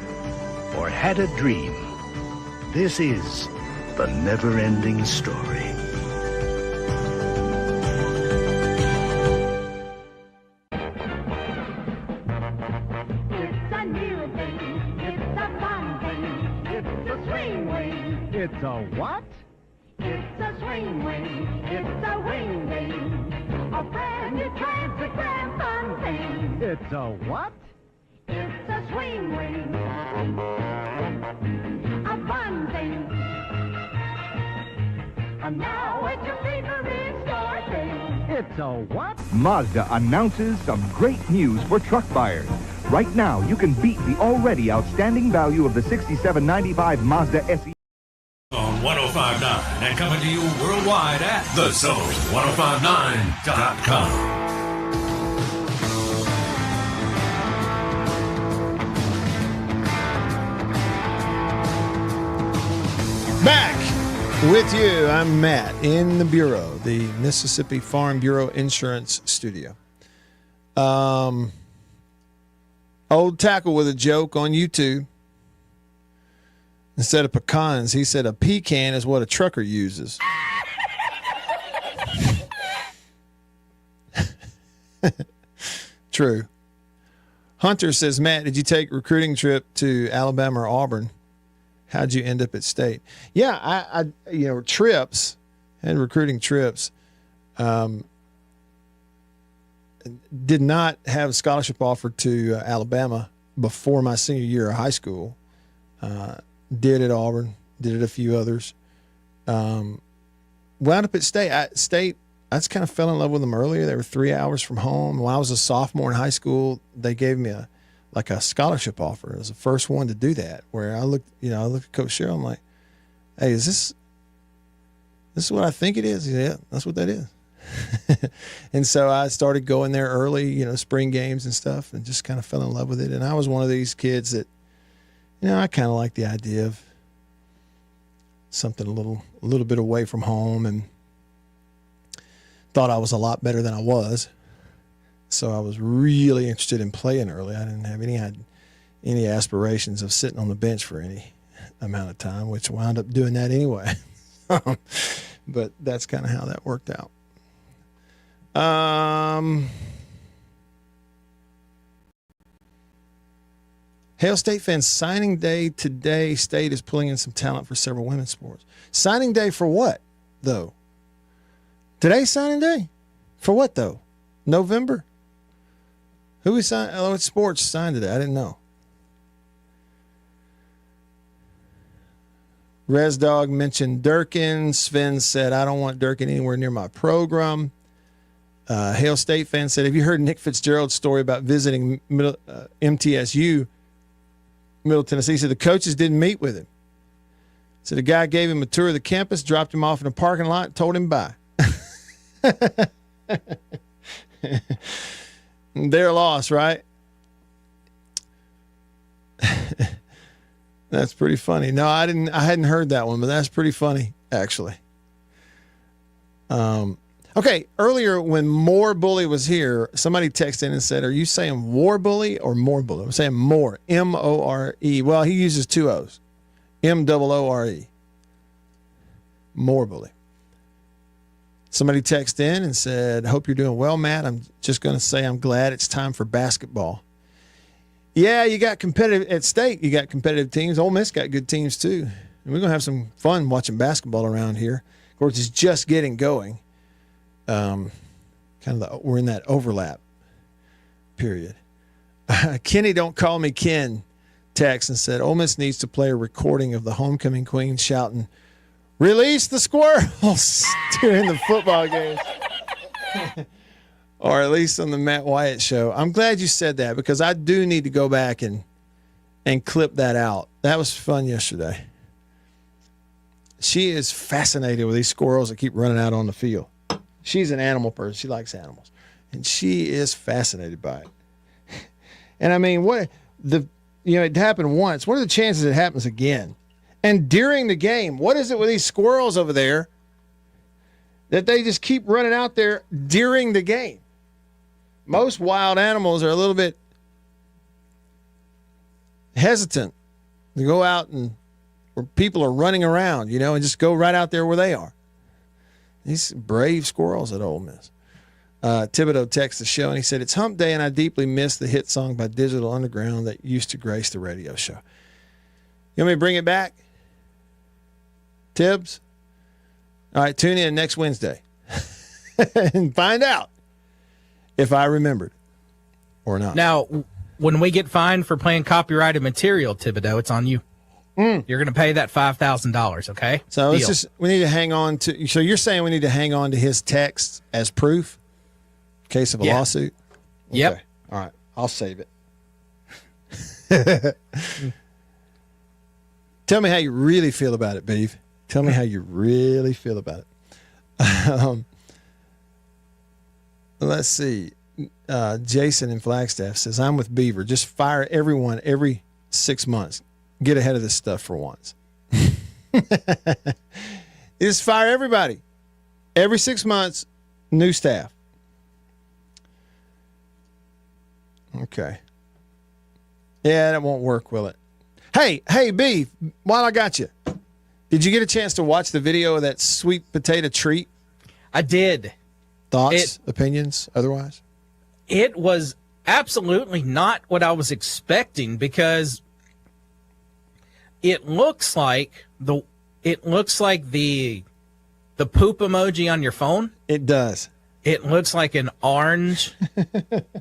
or had a dream, this is the never-ending story. It's a new thing, it's a fun thing, it's a swing wing. It's a what? It's a swing wing, it's a wing wing. A brand new classic grand fun thing. It's a what? It's a swing wing. A fun thing. And now it's your favorite store thing. It's a what? Mazda announces some great news for truck buyers. Right now, you can beat the already outstanding value of the '67-95 Mazda SE. On 105.9 and coming to you worldwide at thezone1059.com. Back with you. I'm Matt in the Bureau, the Mississippi Farm Bureau Insurance Studio. Old Tackle with a joke on YouTube. Instead of pecans, he said a pecan is what a trucker uses. True. Hunter says, Matt, did you take a recruiting trip to Alabama or Auburn? How'd you end up at State? Yeah, I trips and recruiting trips. Did not have a scholarship offer to Alabama before my senior year of high school. Did at Auburn, did at a few others. Wound up at State. I just kind of fell in love with them earlier. They were 3 hours from home. When I was a sophomore in high school, they gave me a scholarship offer. It was the first one to do that, where I looked at Coach Sherrill. I'm like, hey, is this what I think it is? Yeah, that's what that is. And so I started going there early, spring games and stuff, and just kind of fell in love with it. And I was one of these kids that, I kind of like the idea of something a little bit away from home, and thought I was a lot better than I was. So I was really interested in playing early. I didn't have any aspirations of sitting on the bench for any amount of time, which wound up doing that anyway. But that's kind of how that worked out. Hail State fans, signing day today. State is pulling in some talent for several women's sports. Signing day for what, though? Today's signing day? For what, though? November? Who is signed? Oh, it's sports signed today. I didn't know. Res Dog mentioned Durkin. Sven said, I don't want Durkin anywhere near my program. Hail State fan said, have you heard Nick Fitzgerald's story about visiting MTSU, Middle Tennessee? He said the coaches didn't meet with him. So the guy gave him a tour of the campus, dropped him off in a parking lot, told him bye. Their loss, right? That's pretty funny. No, I hadn't heard that one, but that's pretty funny, actually. Okay, earlier when More Bully was here, somebody texted in and said, "Are you saying War Bully or More Bully?" I'm saying More, M-O-R-E. Well, he uses two O's, M-O-O-R-E. More Bully. Somebody texted in and said, "Hope you're doing well, Matt. I'm just going to say I'm glad it's time for basketball." Yeah, you got competitive at state. You got competitive teams. Ole Miss got good teams too. And we're going to have some fun watching basketball around here. Of course, it's just getting going. We're in that overlap period. Kenny, don't call me Ken, text and said, Ole Miss needs to play a recording of the homecoming queen shouting, "Release the squirrels" during the football game. Or at least on the Matt Wyatt show. I'm glad you said that because I do need to go back and clip that out. That was fun yesterday. She is fascinated with these squirrels that keep running out on the field. She's an animal person. She likes animals. And she is fascinated by it. And I mean, it happened once. What are the chances it happens again? And during the game, what is it with these squirrels over there that they just keep running out there during the game? Most wild animals are a little bit hesitant to go out and where people are running around, and just go right out there where they are. These brave squirrels at Ole Miss. Thibodeau texted the show, and he said, "It's hump day, and I deeply miss the hit song by Digital Underground that used to grace the radio show." You want me to bring it back? Tibbs? All right, tune in next Wednesday and find out if I remembered or not. Now, when we get fined for playing copyrighted material, Thibodeau, it's on you. You're going to pay that $5,000, okay? So we need to hang on to. So you're saying we need to hang on to his text as proof in case of a lawsuit? Okay. Yep. All right. I'll save it. Tell me how you really feel about it, Beeve. Tell me how you really feel about it. Let's see. Jason in Flagstaff says, "I'm with Beaver. Just fire everyone every 6 months. Get ahead of this stuff for once." Just fire everybody. Every 6 months, new staff. Okay. Yeah, that won't work, will it? Hey, Beef, while I got you, did you get a chance to watch the video of that sweet potato treat? I did. Thoughts, opinions, otherwise? It was absolutely not what I was expecting because it looks like the poop emoji on your phone. It does. It looks like an orange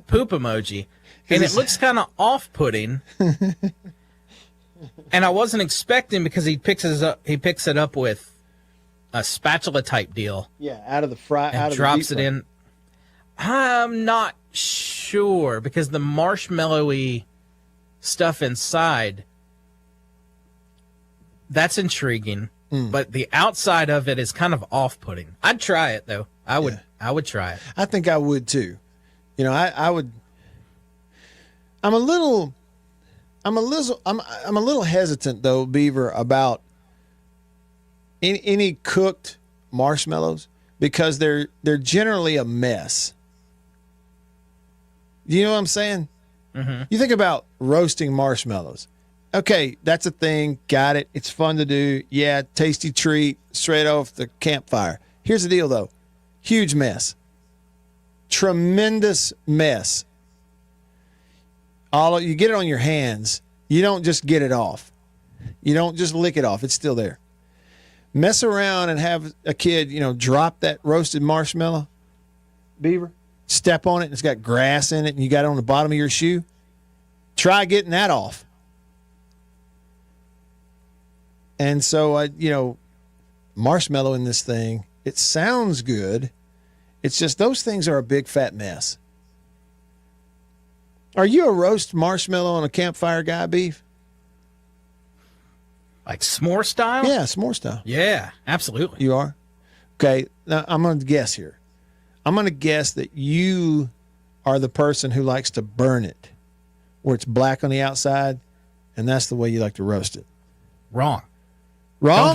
poop emoji, and it looks kind of off-putting. And I wasn't expecting because he picks it up with a spatula type deal. Yeah, out of the fry, and out of drops the it in. I'm not sure because the marshmallowy stuff inside. That's intriguing, but the outside of it is kind of off-putting. I'd try it though. I would try it. I think I would too. I would. I'm a little hesitant though, Beaver, about any cooked marshmallows because they're generally a mess. You know what I'm saying? Mm-hmm. You think about roasting marshmallows. Okay, that's a thing. Got it. It's fun to do. Yeah, tasty treat straight off the campfire. Here's the deal, though. Huge mess. Tremendous mess. You get it on your hands. You don't just get it off. You don't just lick it off. It's still there. Mess around and have a kid, drop that roasted marshmallow, Beaver. Step on it and it's got grass in it and you got it on the bottom of your shoe. Try getting that off. And so, marshmallow in this thing, it sounds good. It's just those things are a big fat mess. Are you a roast marshmallow on a campfire guy, Beef? Like s'more style? Yeah, s'more style. Yeah, absolutely. You are? Okay, now I'm going to guess here. I'm going to guess that you are the person who likes to burn it, where it's black on the outside, and that's the way you like to roast it. Wrong. Wrong?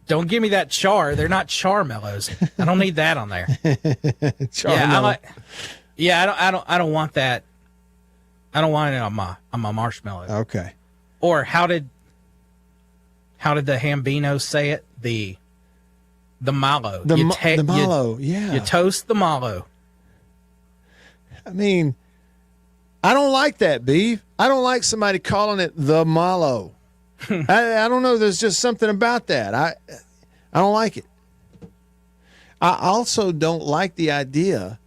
Don't give me that char. They're not char mellows. I don't need that on there. I don't want that. I don't want it on my marshmallow. Okay. Or how did the Hambinos say it? The mallow. The mallow, yeah. You toast the mallow. I mean, I don't like that, beef. I don't like somebody calling it the mallow. I don't know. There's just something about that. I don't like it. I also don't like the idea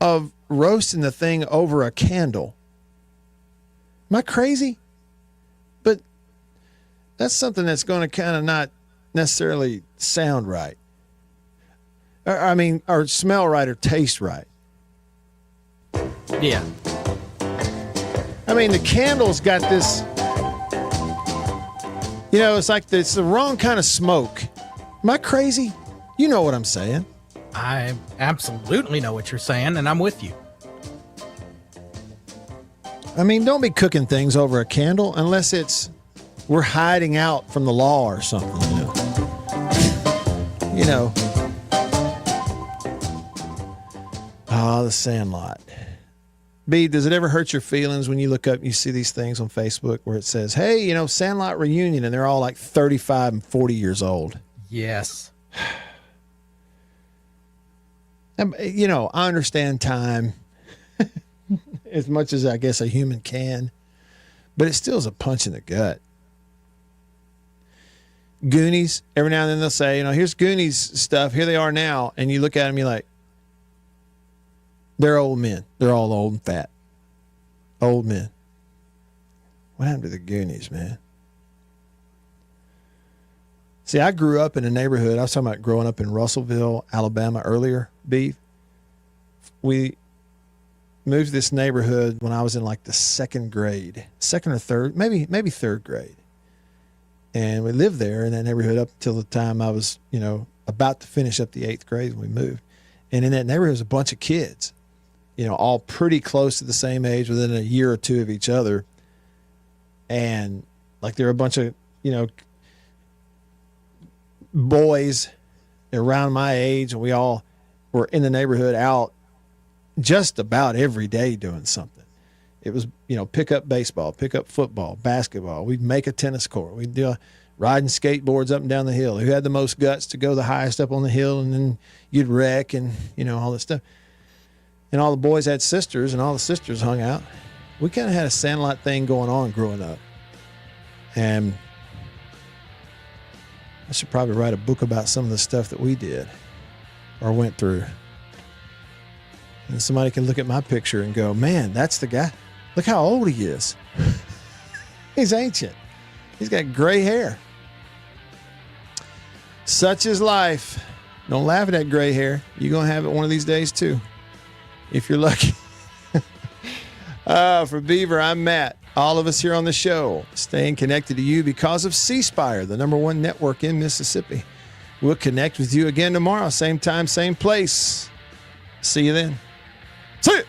of roasting the thing over a candle. Am I crazy? But that's something that's going to kind of not necessarily sound right. Or smell right or taste right. Yeah. I mean, the candle's got this, it's like it's the wrong kind of smoke. Am I crazy? You know what I'm saying. I absolutely know what you're saying, and I'm with you. I mean, don't be cooking things over a candle unless we're hiding out from the law or something. The Sandlot. B, does it ever hurt your feelings when you look up and you see these things on Facebook where it says, hey, Sandlot reunion, and they're all like 35 and 40 years old? Yes. I understand time as much as I guess a human can, but it still is a punch in the gut. Goonies, every now and then they'll say, here's Goonies stuff. Here they are now. And you look at them, you're like, they're old men. They're all old and fat. Old men. What happened to the Goonies, man? See, I grew up in a neighborhood. I was talking about growing up in Russellville, Alabama earlier, Beef. We moved to this neighborhood when I was in like the second or third, maybe third grade. And we lived there in that neighborhood up until the time I was, about to finish up the 8th grade when we moved. And in that neighborhood was a bunch of kids, all pretty close to the same age, within a year or two of each other. And like there were a bunch of, boys around my age, and we all were in the neighborhood out just about every day doing something. It was, pick up baseball, pick up football, basketball. We'd make a tennis court. We'd do riding skateboards up and down the hill. Who had the most guts to go the highest up on the hill, and then you'd wreck and, all that stuff. And all the boys had sisters, and all the sisters hung out. We kind of had a Sandlot thing going on growing up. And I should probably write a book about some of the stuff that we did or went through. And somebody can look at my picture and go, man, that's the guy. Look how old he is. He's ancient. He's got gray hair. Such is life. Don't laugh at that gray hair. You're going to have it one of these days too, if you're lucky. For Beaver, I'm Matt. All of us here on the show, staying connected to you because of C Spire, the #1 network in Mississippi. We'll connect with you again tomorrow, same time, same place. See you then. See you.